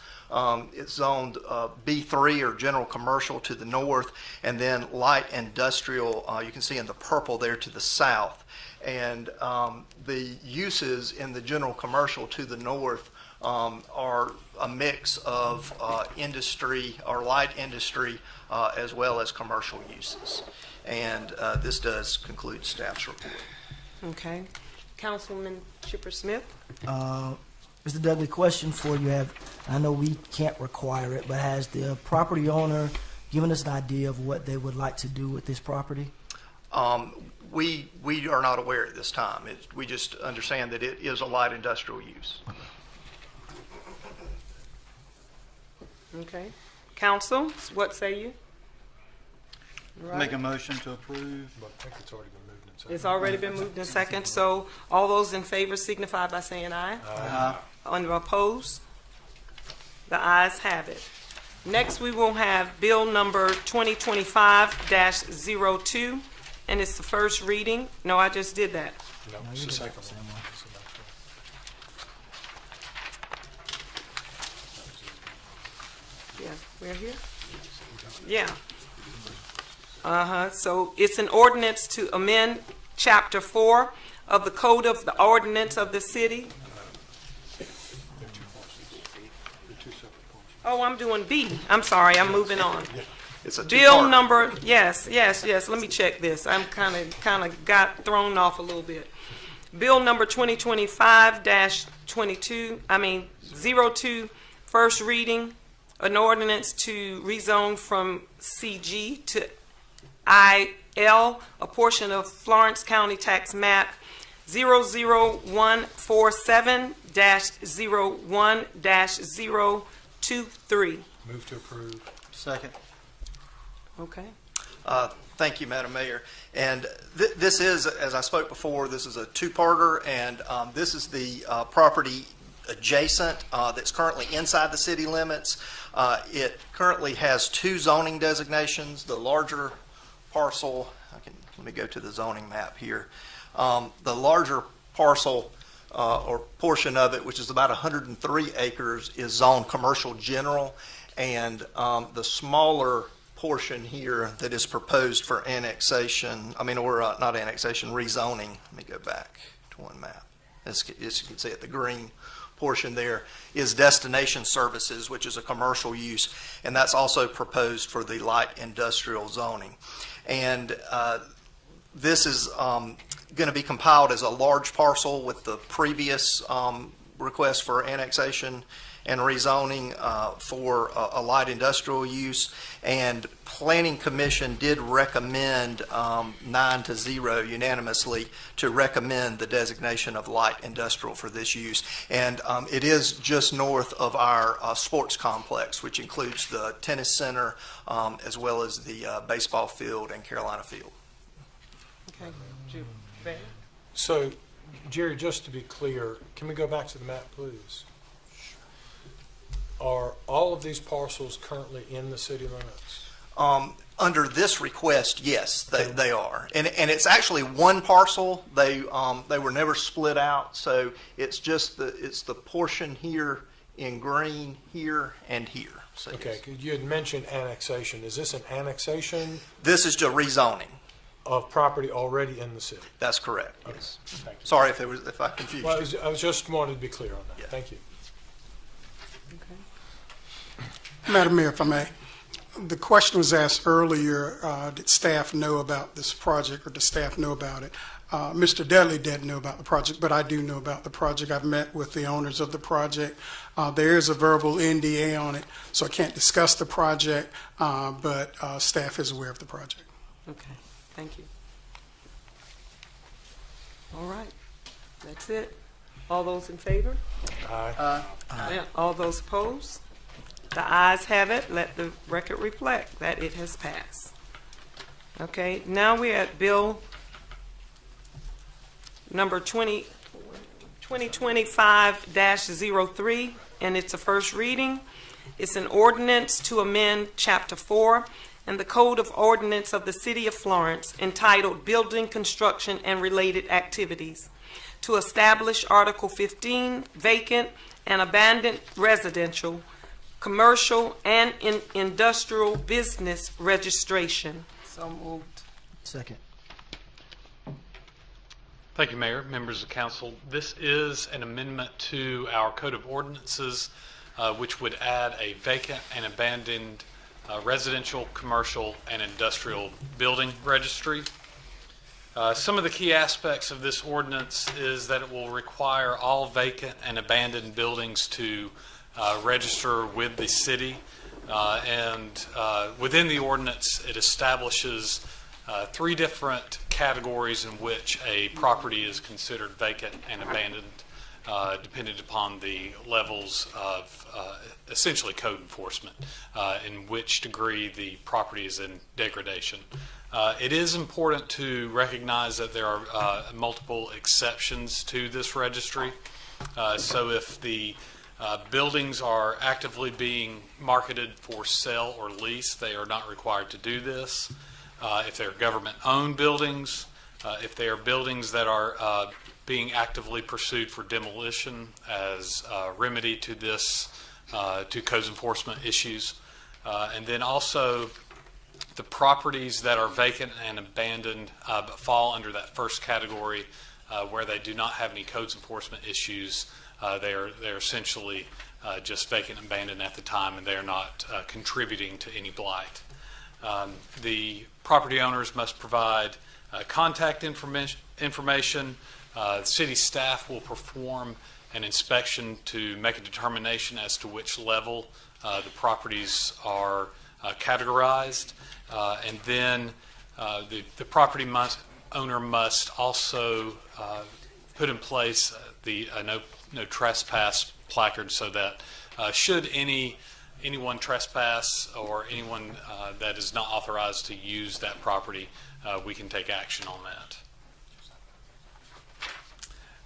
it's zoned B3 or general commercial to the north, and then light industrial, you can see in the purple there to the south. And the uses in the general commercial to the north are a mix of industry or light industry as well as commercial uses. And this does conclude staff's report. Okay. Councilman Chipper Smith? Mr. Dudley, question for you. I know we can't require it, but has the property owner given us an idea of what they would like to do with this property? We are not aware at this time. We just understand that it is a light industrial use. Okay. Council, what say you? Right. Make a motion to approve. But I think it's already been moved and seconded. It's already been moved in second, so all those in favor signify by saying aye. Aye. Under opposed? The ayes have it. Next, we will have Bill number 2025-02, and it's the first reading. No, I just did that. No, it's the second one. Yeah, we're here? Yeah. So it's an ordinance to amend Chapter 4 of the Code of the Ordinance of the City. Oh, I'm doing B. I'm sorry, I'm moving on. It's a Bill two-part. number, yes. Let me check this. I'm kind of got thrown off a little bit. Bill number 02, first reading, an ordinance to rezone from CG to IL, a portion of Florence County Tax Map 00147-01-023. Move to approve. Second. Okay. Thank you, Madam Mayor. And this is, as I spoke before, this is a two-parter, and this is the property adjacent that's currently inside the city limits. It currently has two zoning designations. The larger parcel, let me go to the zoning map here. The larger parcel or portion of it, which is about 103 acres, is zoned commercial general, and the smaller portion here that is proposed for annexation, not annexation, rezoning. Let me go back to one map. As you can see it, the green portion there is destination services, which is a commercial use, and that's also proposed for the light industrial zoning. And this is going to be compiled as a large parcel with the previous request for annexation and rezoning for a light industrial use. And Planning Commission did recommend 9-0 unanimously to recommend the designation of light industrial for this use. And it is just north of our sports complex, which includes the tennis center as well as the baseball field and Carolina Field. Okay. So, Jerry, just to be clear, can we go back to the map, please? Are all of these parcels currently in the city limits? Under this request, yes, they are. And it's actually one parcel. They were never split out, so it's just the portion here in green, here and here. So Okay, yes. you had mentioned annexation. Is this an annexation This is just rezoning. of property already in the city? That's correct, yes. Thank you. Sorry if I confused Well, you. I was just wanted to be clear on that. Yeah. Thank you. Madam Mayor, if I may, the question was asked earlier, did staff know about this project, or does staff know about it? Mr. Dudley didn't know about the project, but I do know about the project. I've met with the owners of the project. There is a verbal NDA on it, so I can't discuss the project, but staff is aware of the project. Okay, thank you. All right, that's it. All those in favor? Aye. Yeah, all those opposed? The ayes have it. Let the record reflect that it has passed. Okay, now we're at Bill number 2025-03, and it's a first reading. It's an ordinance to amend Chapter 4 and the Code of Ordinance of the City of Florence entitled Building Construction and Related Activities to establish Article 15, vacant and abandoned residential, commercial, and industrial business registration. So moved. Second. Thank you, Mayor, members of council. This is an amendment to our Code of Ordinances, which would add a vacant and abandoned residential, commercial, and industrial building registry. Some of the key aspects of this ordinance is that it will require all vacant and abandoned buildings to register with the city, and within the ordinance it establishes three different categories in which a property is considered vacant and abandoned, depending upon the levels of essentially code enforcement, in which degree the property is in degradation. It is important to recognize that there are multiple exceptions to this registry. So if the buildings are actively being marketed for sale or lease, they are not required to do this. If they're government-owned buildings, if they are buildings that are being actively pursued for demolition as a remedy to this, to codes enforcement issues, and then also the properties that are vacant and abandoned but fall under that first category, where they do not have any codes enforcement issues. They're essentially just vacant and abandoned at the time, and they are not contributing to any blight. The property owners must provide contact information. City staff will perform an inspection to make a determination as to which level the properties are categorized, and then the property owner must also put in place the no trespass placard, so that should anyone trespass or anyone that is not authorized to use that property, we can take action on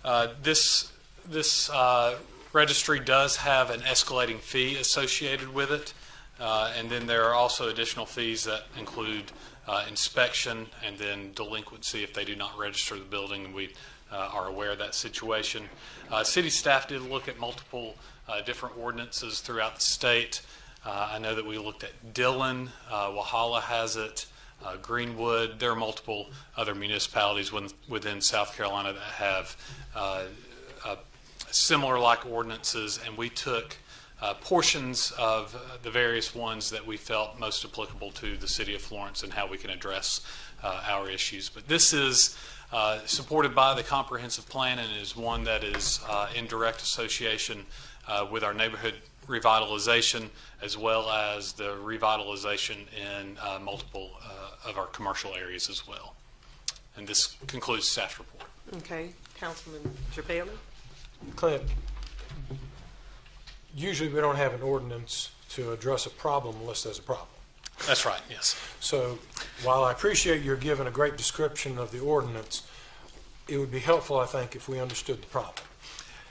that. This registry does have an escalating fee associated with it. And then there are also additional fees that include inspection and then delinquency if they do not register the building. We are aware of that situation. City staff did look at multiple different ordinances throughout the state. I know that we looked at Dillon, Walhalla has it, Greenwood. There are multiple other municipalities within South Carolina that have similar like ordinances, and we took portions of the various ones that we felt most applicable to the city of Florence and how we can address our issues. But this is supported by the comprehensive plan and is one that is in direct association with our neighborhood revitalization as well as the revitalization in multiple of our commercial areas as well. And this concludes staff report. Okay, Councilman Trapelli? Clint, usually we don't have an ordinance to address a problem unless there's a problem. That's right, yes. So while I appreciate you're giving a great description of the ordinance, it would be helpful, I think, if we understood the problem.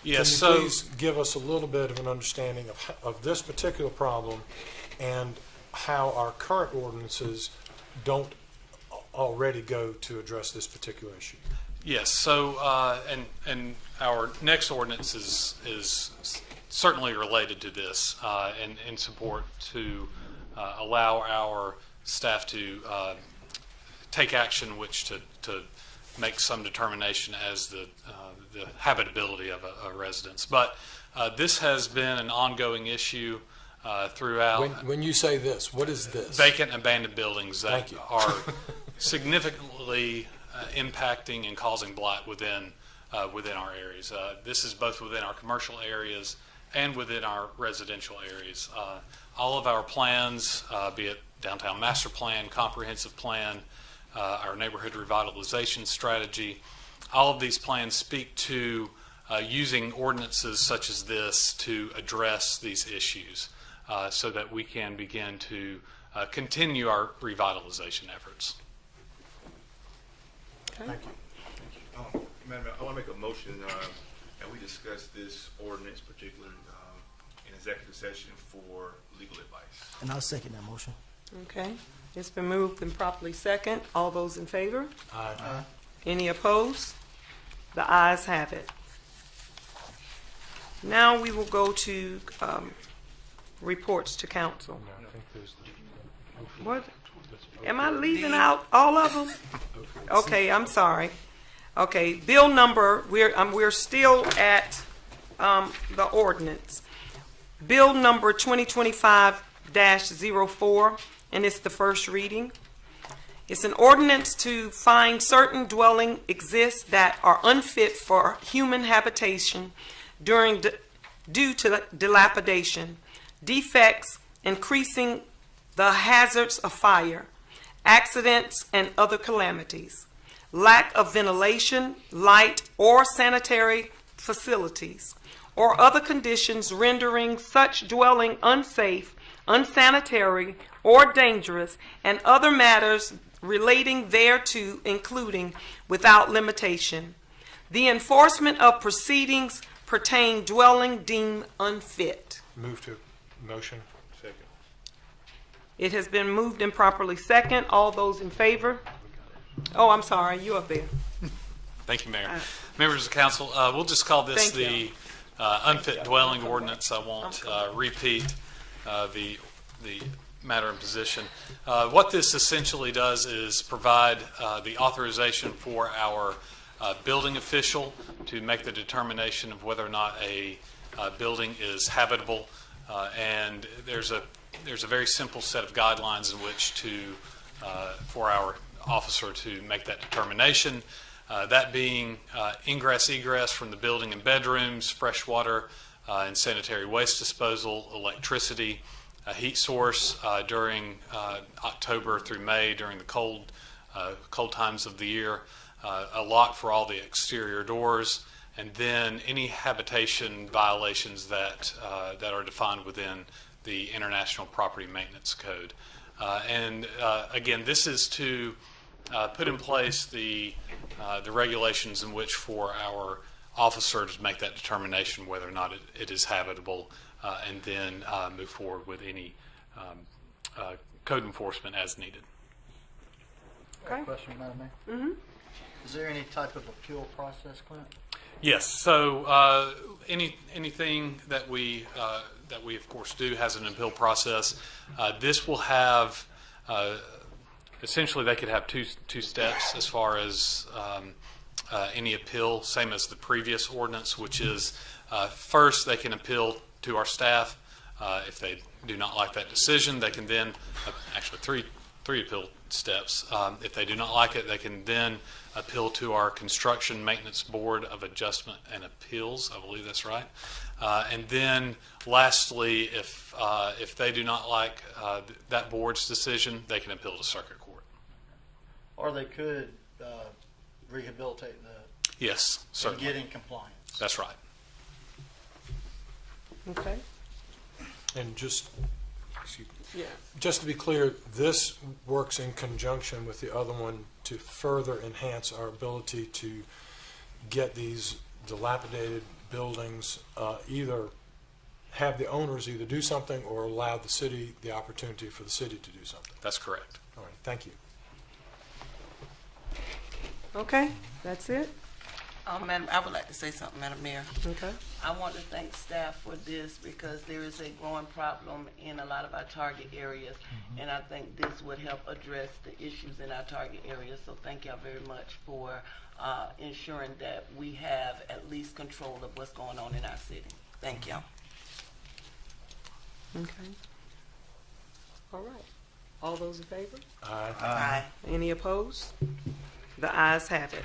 Yes, Can you so please give us a little bit of an understanding of this particular problem and how our current ordinances don't already go to address this particular issue? yes, so and our next ordinance is certainly related to this and in support to allow our staff to take action which to make some determination as the habitability of a residence. But this has been an ongoing issue throughout. When you say this, what is this? Vacant and abandoned buildings that Thank you. are significantly impacting and causing blight within our areas. This is both within our commercial areas and within our residential areas. All of our plans, be it downtown master plan, comprehensive plan, our neighborhood revitalization strategy, all of these plans speak to using ordinances such as this to address these issues so that we can begin to continue our revitalization efforts. Thank you. Madam Mayor, I want to make a motion that we discuss this ordinance particularly in executive session for legal advice. And I'll second that motion. Okay, it's been moved and properly second. All those in favor? Aye. Any opposed? The ayes have it. Now we will go to reports to council. No, I think there's the- What? Am I leaving out all of them? Okay, I'm sorry. Okay, bill number, we're still at the ordinance. Bill number 2025-04, and it's the first reading. It's an ordinance to find certain dwelling exists that are unfit for human habitation due to dilapidation, defects, increasing the hazards of fire, accidents, and other calamities, lack of ventilation, light, or sanitary facilities, or other conditions rendering such dwelling unsafe, unsanitary, or dangerous, and other matters relating thereto, including without limitation. The enforcement of proceedings pertain dwelling deemed unfit. Move to motion. Second. It has been moved and properly second. All those in favor? Oh, I'm sorry, you up there. Thank you, Mayor. Members of council, we'll just call this Thank the unfit dwelling ordinance. I won't repeat the matter in position. What this essentially does is provide the authorization for our building official to make the determination of whether or not a building is habitable, and there's a very simple set of guidelines in which to for our officer to make that determination. That being ingress, egress from the building and bedrooms, fresh water and sanitary waste disposal, electricity, a heat source during October through May during the cold times of the year, a lock for all the exterior doors, and then any habitation violations that are defined within the International Property Maintenance Code. And again, this is to put in place the regulations in which for our officer to make that determination whether or not it is habitable, and then move forward with any code enforcement as needed. Okay. Question, Madam Mayor? Is there any type of appeal process, Clint? Yes. So anything that we of course do has an appeal process. This will have essentially they could have two steps as far as any appeal, same as the previous ordinance, which is first they can appeal to our staff. If they do not like that decision, they can then actually three appeal steps. If they do not like it, they can then appeal to our Construction Maintenance Board of Adjustment and Appeals. I believe that's right. And then lastly, if they do not like that board's decision, they can appeal to circuit court. Or they could rehabilitate Yes, and certainly. get in compliance. That's right. Okay. And just Yeah. to be clear, this works in conjunction with the other one to further enhance our ability to get these dilapidated buildings, either have the owners either do something or allow the city the opportunity for the city to do something. That's correct. All right, thank you. Okay, that's it? Madam, I would like to say something, Madam Mayor. Okay. I want to thank staff for this because there is a growing problem in a lot of our target areas, and I think this would help address the issues in our target areas. So thank y'all very much for ensuring that we have at least control of what's going on in our city. Thank y'all. Okay. All right. All those in favor? Aye. Any opposed? The ayes have it.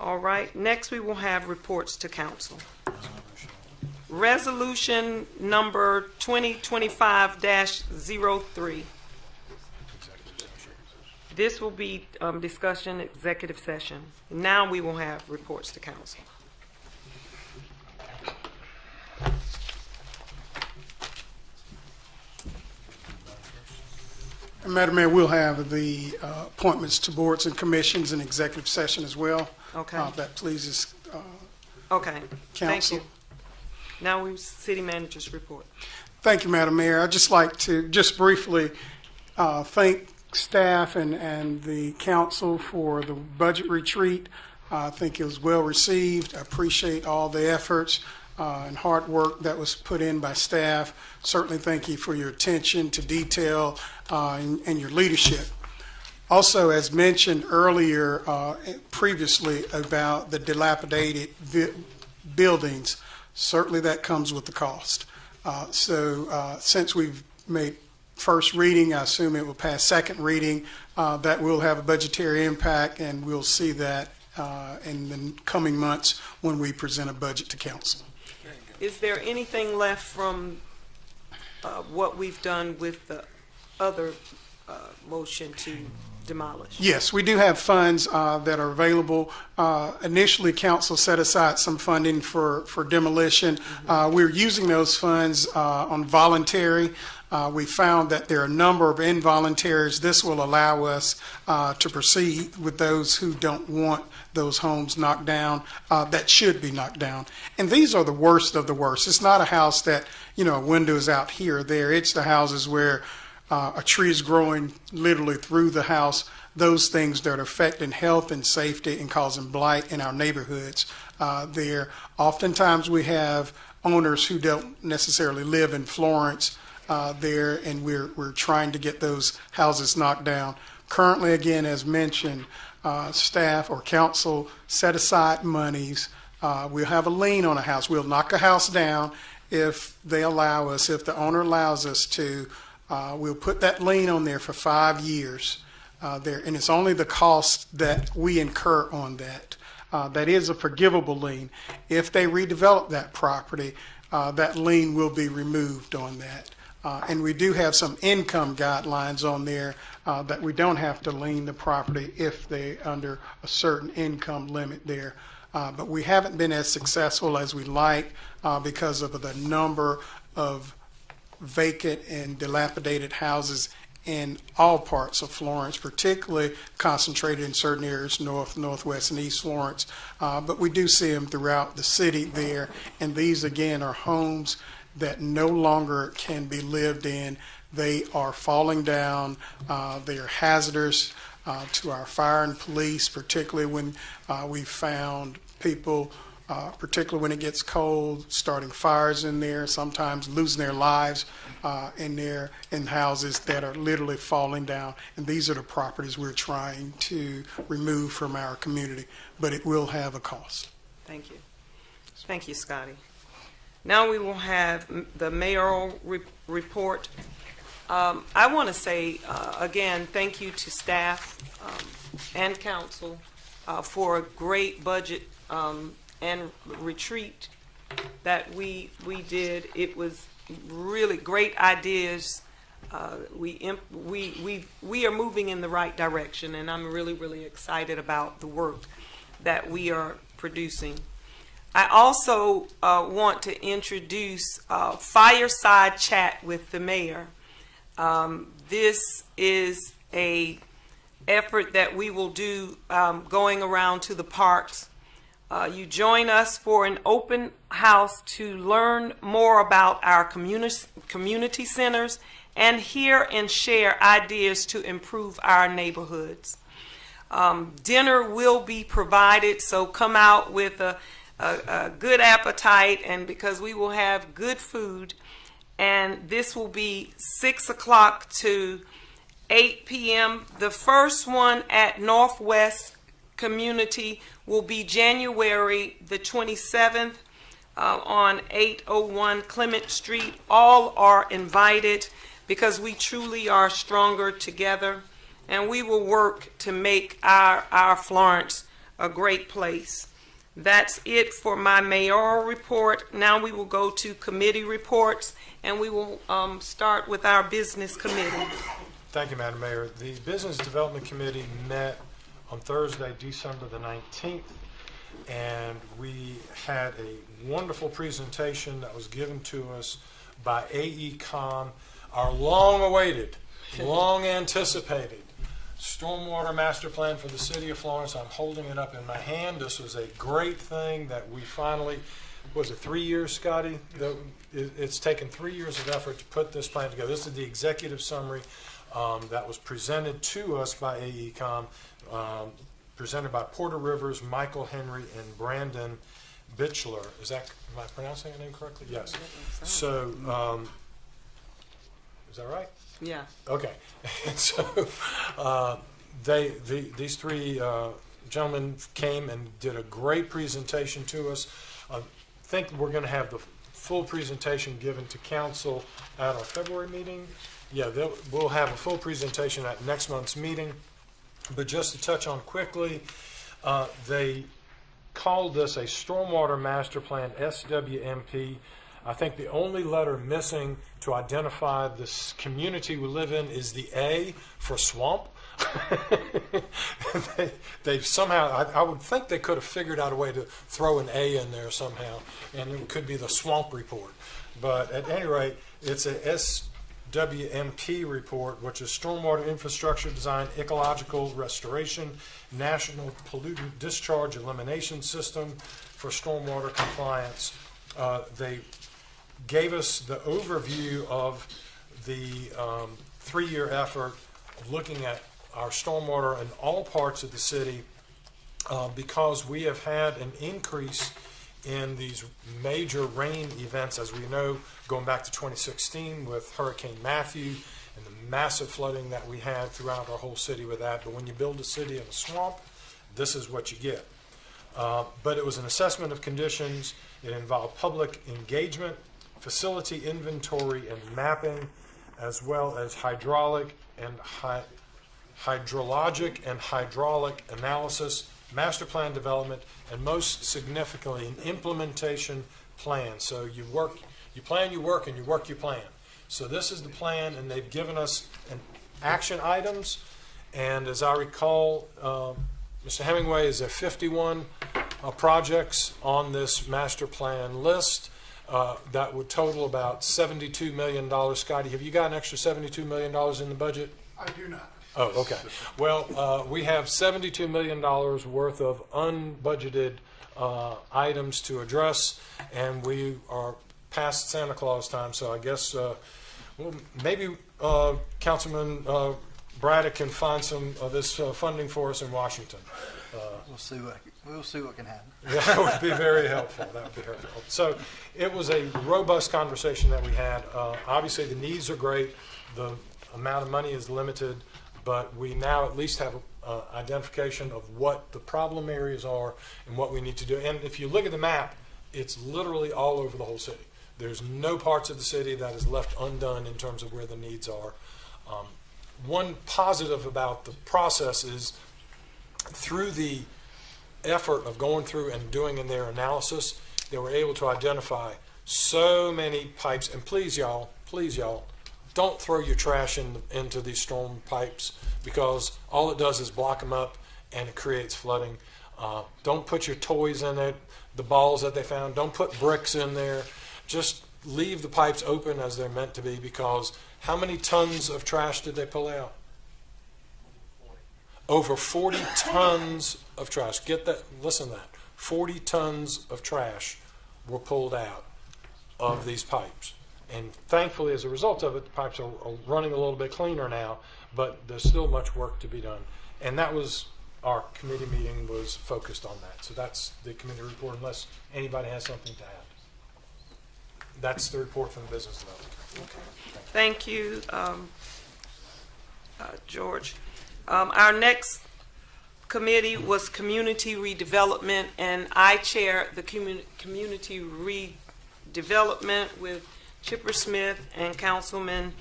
All right, next we will have reports to council. Resolution number 2025-03. This will be discussion, executive session. Now we will have reports to council. Madam Mayor, we'll have the appointments to boards and commissions in executive session as well. Okay. That pleases Okay, thank council. you. Now we city manager's report. Thank you, Madam Mayor. I'd just like to just briefly thank staff and the council for the budget retreat. I think it was well received. I appreciate all the efforts and hard work that was put in by staff. Certainly thank you for your attention to detail and your leadership. Also, as mentioned earlier previously about the dilapidated buildings, certainly that comes with the cost. So since we've made first reading, I assume it will pass second reading. That will have a budgetary impact, and we'll see that in the coming months when we present a budget to council. Is there anything left from what we've done with the other motion to demolish? Yes, we do have funds that are available. Initially, council set aside some funding for demolition. We're using those funds on voluntary. We found that there are a number of involuntaries. This will allow us to proceed with those who don't want those homes knocked down, that should be knocked down. And these are the worst of the worst. It's not a house that, a window is out here or there. It's the houses where a tree is growing literally through the house. Those things that are affecting health and safety and causing blight in our neighborhoods there. Oftentimes we have owners who don't necessarily live in Florence there, and we're trying to get those houses knocked down. Currently, again, as mentioned, staff or council set aside monies. We'll have a lien on a house. We'll knock a house down if they allow us, if the owner allows us to. We'll put that lien on there for 5 years there, and it's only the cost that we incur on that. That is a forgivable lien. If they redevelop that property, that lien will be removed on that. And we do have some income guidelines on there that we don't have to lien the property if they're under a certain income limit there. But we haven't been as successful as we like because of the number of vacant and dilapidated houses in all parts of Florence, particularly concentrated in certain areas, north, northwest, and east Florence. But we do see them throughout the city there. And these, again, are homes that no longer can be lived in. They are falling down. They are hazardous to our fire and police, particularly when we found people, particularly when it gets cold, starting fires in there, sometimes losing their lives in houses that are literally falling down. And these are the properties we're trying to remove from our community, but it will have a cost. Thank you. Thank you, Scotty. Now we will have the mayoral report. I want to say, again, thank you to staff and council for a great budget and retreat that we did. It was really great ideas. We are moving in the right direction, and I'm really excited about the work that we are producing. I also want to introduce Fireside Chat with the Mayor. This is a effort that we will do going around to the parks. You join us for an open house to learn more about our community centers and hear and share ideas to improve our neighborhoods. Dinner will be provided, so come out with a good appetite, and because we will have good food. And this will be 6 o'clock to 8 p.m. The first one at Northwest Community will be January the 27th on 801 Clement Street. All are invited because we truly are stronger together, and we will work to make our Florence a great place. That's it for my mayoral report. Now we will go to committee reports, and we will start with our business committee. Thank you, Madam Mayor. The Business Development Committee met on Thursday, December the 19th, and we had a wonderful presentation that was given to us by AECom, our long-awaited, long-anticipated Stormwater Master Plan for the City of Florence. I'm holding it up in my hand. This was a great thing that we finally, was it 3 years, Scotty? It's taken 3 years of effort to put this plan together. This is the executive summary that was presented to us by AECom, presented by Porter Rivers, Michael Henry, and Brandon Bitchler. Am I pronouncing that name correctly? Yes. So, is that right? Yeah. Okay. So these three gentlemen came and did a great presentation to us. I think we're going to have the full presentation given to council at our February meeting. Yeah, we'll have a full presentation at next month's meeting. But just to touch on quickly, they called this a Stormwater Master Plan, SWMP. I think the only letter missing to identify this community we live in is the A for swamp. They've somehow, I would think they could have figured out a way to throw an A in there somehow, and it could be the swamp report. But at any rate, it's a SWMP report, which is Stormwater Infrastructure Design, Ecological Restoration, National Pollutant Discharge Elimination System for Stormwater Compliance. They gave us the overview of the 3-year effort of looking at our stormwater in all parts of the city because we have had an increase in these major rain events, as we know, going back to 2016 with Hurricane Matthew and the massive flooding that we had throughout our whole city with that. But when you build a city in a swamp, this is what you get. But it was an assessment of conditions. It involved public engagement, facility inventory and mapping, as well as hydrologic and hydraulic analysis, master plan development, and most significantly, an implementation plan. So you plan, you work, and you work, you plan. So this is the plan, and they've given us action items. And as I recall, Mr. Hemingway, is there 51 projects on this master plan list that would total about $72 million. Scotty, have you got an extra $72 million in the budget? I do not. Oh, okay. Well, we have $72 million worth of unbudgeted items to address, and we are past Santa Claus time, so I guess well, maybe Councilman Braddock can find some of this funding for us in Washington. We'll see what can happen. That would be very helpful. That would be helpful. So it was a robust conversation that we had. Obviously, the needs are great. The amount of money is limited, but we now at least have identification of what the problem areas are and what we need to do. And if you look at the map, it's literally all over the whole city. There's no parts of the city that is left undone in terms of where the needs are. One positive about the process is through the effort of going through and doing in their analysis, they were able to identify so many pipes. And please, y'all, don't throw your trash into these storm pipes, because all it does is block them up and it creates flooding. Don't put your toys in it, the balls that they found. Don't put bricks in there. Just leave the pipes open as they're meant to be, because how many tons of trash did they pull out? Over 40 tons of trash. Get that, listen to that. 40 tons of trash were pulled out of these pipes. And thankfully, as a result of it, the pipes are running a little bit cleaner now, but there's still much work to be done. And that was, our committee meeting was focused on that. So that's the committee report, unless anybody has something to add. That's the report from the business development. Okay. Thank you, George. Our next committee was community redevelopment, and I chair the community redevelopment with Chipper Smith and Councilman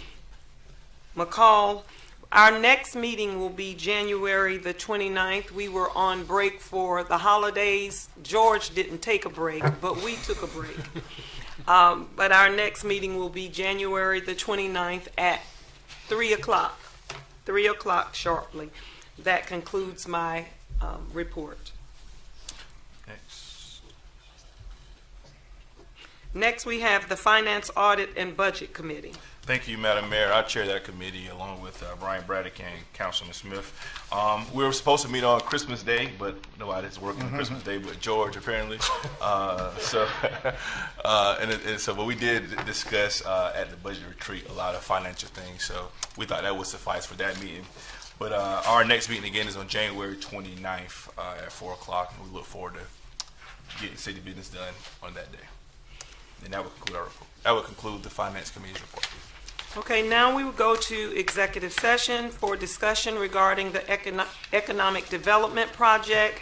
McCall. Our next meeting will be January the 29th. We were on break for the holidays. George didn't take a break, but we took a break. But our next meeting will be January the 29th at 3 o'clock. 3 o'clock sharply. That concludes my report. Next, we have the Finance, Audit, and Budget Committee. Thank you, Madam Mayor. I chair that committee along with Brian Braddock and Councilman Smith. We were supposed to meet on Christmas Day, but nobody's working on Christmas Day but George, apparently. But we did discuss at the budget retreat a lot of financial things, so we thought that would suffice for that meeting. But our next meeting again is on January 29th at 4 o'clock, and we look forward to getting city business done on that day. And that would conclude our report. That would conclude the Finance Committee's report. Okay, now we will go to executive session for discussion regarding the economic development project.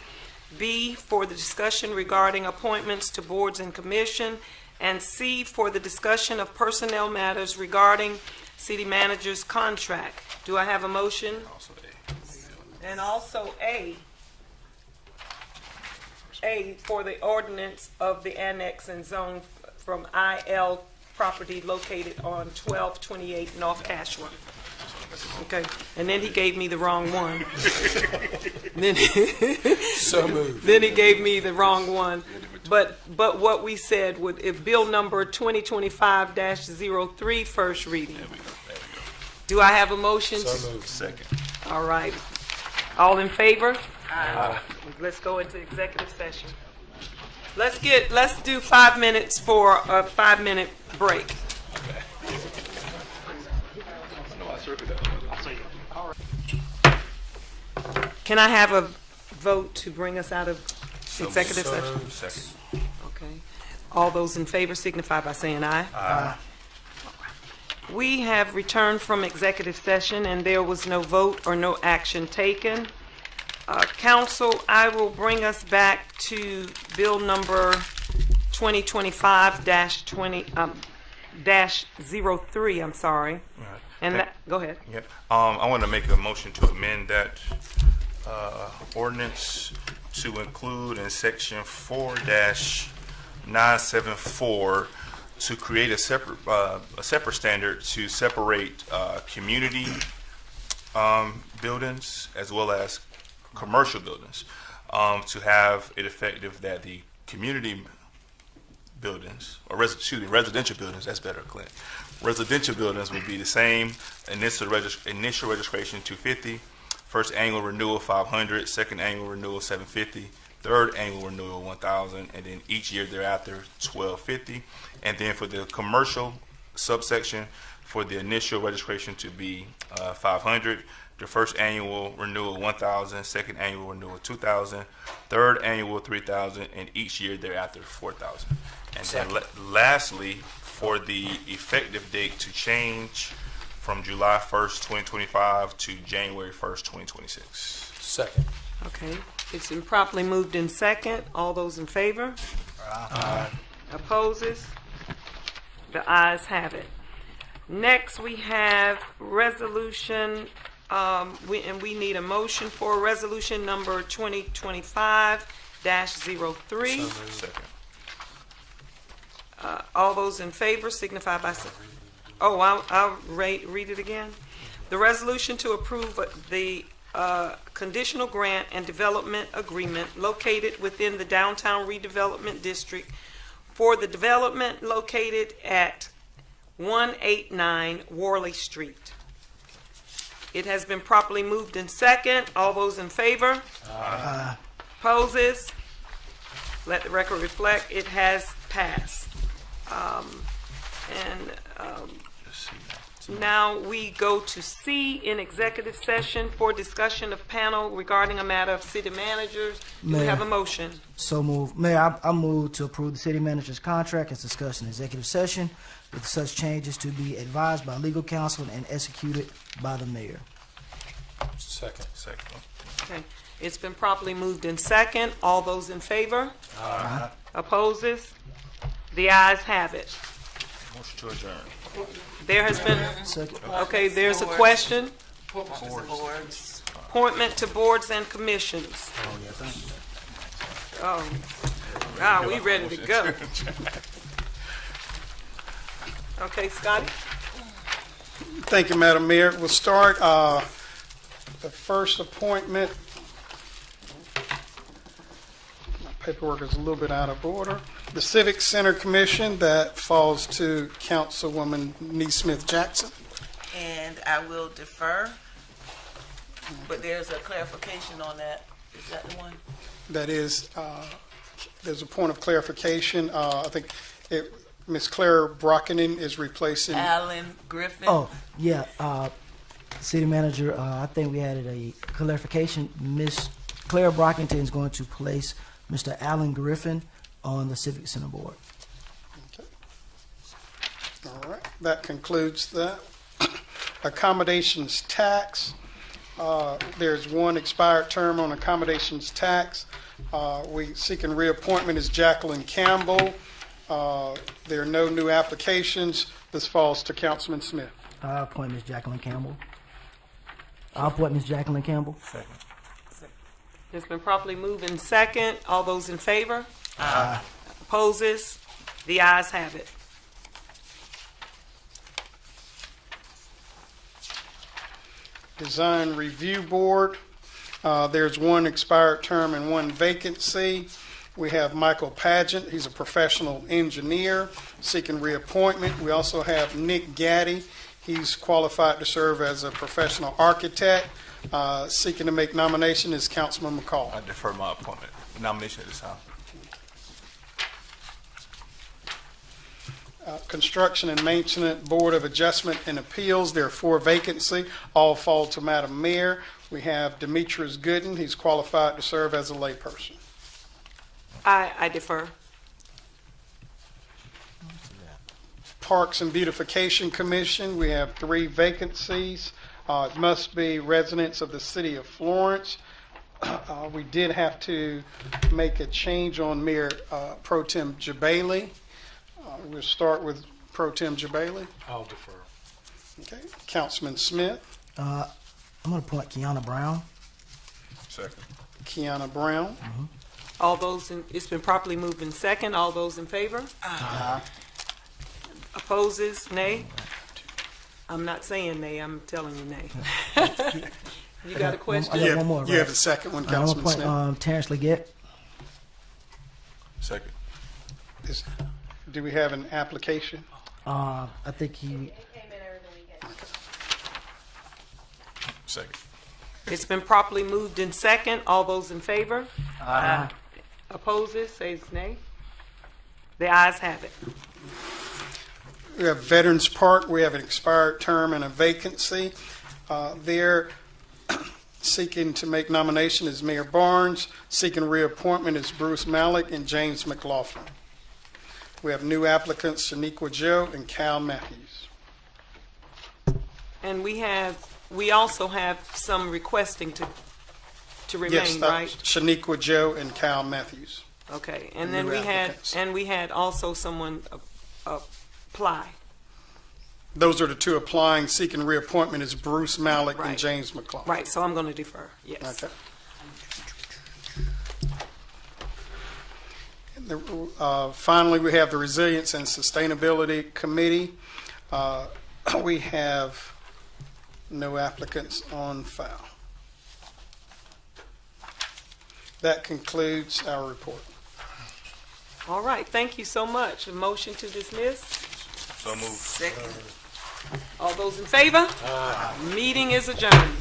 B, for the discussion regarding appointments to boards and commission. And C, for the discussion of personnel matters regarding city manager's contract. Do I have a motion? Also A. And also A for the ordinance of the annex and zone from IL property located on 1228 North Cashua. Okay, and then he gave me the wrong one. So moved. Then he gave me the wrong one. But what we said would, if bill number 2025-03 first reading. Do I have a motion? So moved. Second. All right. All in favor? Aye. Let's go into executive session. Let's do 5 minutes for a 5-minute break. Can I have a vote to bring us out of executive session? Second. Okay. All those in favor signify by saying aye. Aye. We have returned from executive session, and there was no vote or no action taken. Council, I will bring us back to bill number 2025-03. I'm sorry. Right. And go ahead. Yeah. I want to make a motion to amend that ordinance to include in section 4-974 to create a separate standard to separate community buildings as well as commercial buildings, to have it effective that the community buildings, or residential buildings, that's better, Clint. Residential buildings would be the same initial registration $250, First annual renewal $500, second annual renewal $750, third annual renewal $1,000, and then each year thereafter $1,250. And then for the commercial subsection, for the initial registration to be $500, the first annual renewal $1,000, second annual renewal $2,000, third annual $3,000, and each year thereafter $4,000. And then lastly, for the effective date to change from July 1st, 2025 to January 1st, 2026. Second. Okay, it's been properly moved in second. All those in favor? Opposes? The ayes have it. Next, we have resolution, we need a motion for resolution number 2025-03. Second. All those in favor signify by saying, I'll read it again. The resolution to approve the conditional grant and development agreement located within the downtown redevelopment district for the development located at 189 Worley Street. It has been properly moved in second. All those in favor? Opposes? Let the record reflect it has passed. Now we go to C in executive session for discussion of panel regarding a matter of city managers. Do we have a motion? So move. Mayor, I move to approve the city manager's contract as discussed in executive session with such changes to be advised by legal counsel and executed by the mayor. Second. Okay. It's been properly moved in second. All those in favor? Opposes? The ayes have it. Motion to adjourn. There has been, okay, there's a question. Boards. Appointment to boards and commissions. Oh, we ready to go. Okay, Scotty? Thank you, Madam Mayor. We'll start the first appointment. My paperwork is a little bit out of order. The Civic Center Commission, that falls to Councilwoman Neesmith Jackson. And I will defer, but there's a clarification on that. Is that the one? That is, there's a point of clarification. I think Ms. Claire Brockenen is replacing. Alan Griffin. Oh, yeah, city manager, I think we added a clarification. Ms. Claire Brockington is going to place Mr. Alan Griffin on the Civic Center Board. Okay. All right, that concludes that. Accommodations tax. There's one expired term on accommodations tax. We seeking reappointment is Jacqueline Campbell. There are no new applications. This falls to Councilman Smith. I appoint Ms. Jacqueline Campbell. I'll appoint Ms. Jacqueline Campbell. Second. It's been properly moved in second. All those in favor? Opposes? The ayes have it. Design Review Board. There's one expired term and one vacancy. We have Michael Pageant. He's a professional engineer seeking reappointment. We also have Nick Gaddy. He's qualified to serve as a professional architect. Seeking to make nomination is Councilman McCall. I defer my appointment nomination at this time. Construction and Maintenance Board of Adjustment and Appeals. There are 4 vacancies. All fall to Madam Mayor. We have Demetrius Gooden. He's qualified to serve as a layperson. I defer. Parks and Beautification Commission. We have 3 vacancies. It must be residents of the city of Florence. We did have to make a change on Mayor Pro Tem Jabali. We'll start with Pro Tem Jabali. I'll defer. Okay. Councilman Smith. I'm going to appoint Kiana Brown. Second. Kiana Brown. All those it's been properly moved in second. All those in favor? Opposes? Nay? I'm not saying nay. I'm telling you nay. You got a question? I got one more. You have the second one, I'm going to Councilman Smith. appoint Terrence Leggett. Second. Do we have an application? I think he. Second. It's been properly moved in second. All those in favor? Aye. Opposes, says nay. The ayes have it. We have Veterans Park, we have an expired term and a vacancy. There, seeking to make nomination is Mayor Barnes. Seeking reappointment is Bruce Malik and James McLaughlin. We have new applicants, Shaniqua Joe and Cal Matthews. And we also have some requesting to Yes, remain, that right? was Shaniqua Joe and Cal Matthews. Okay, and New then applicants. we had also someone apply. Those are the two applying. Seeking reappointment is Bruce Malik and Right. James McLaughlin. Right, so I'm going to defer, yes. Okay. Finally, we have the Resilience and Sustainability Committee. We have no applicants on file. That concludes our report. All right, thank you so much. A motion to dismiss? So moved. All those in favor? Meeting is adjourned.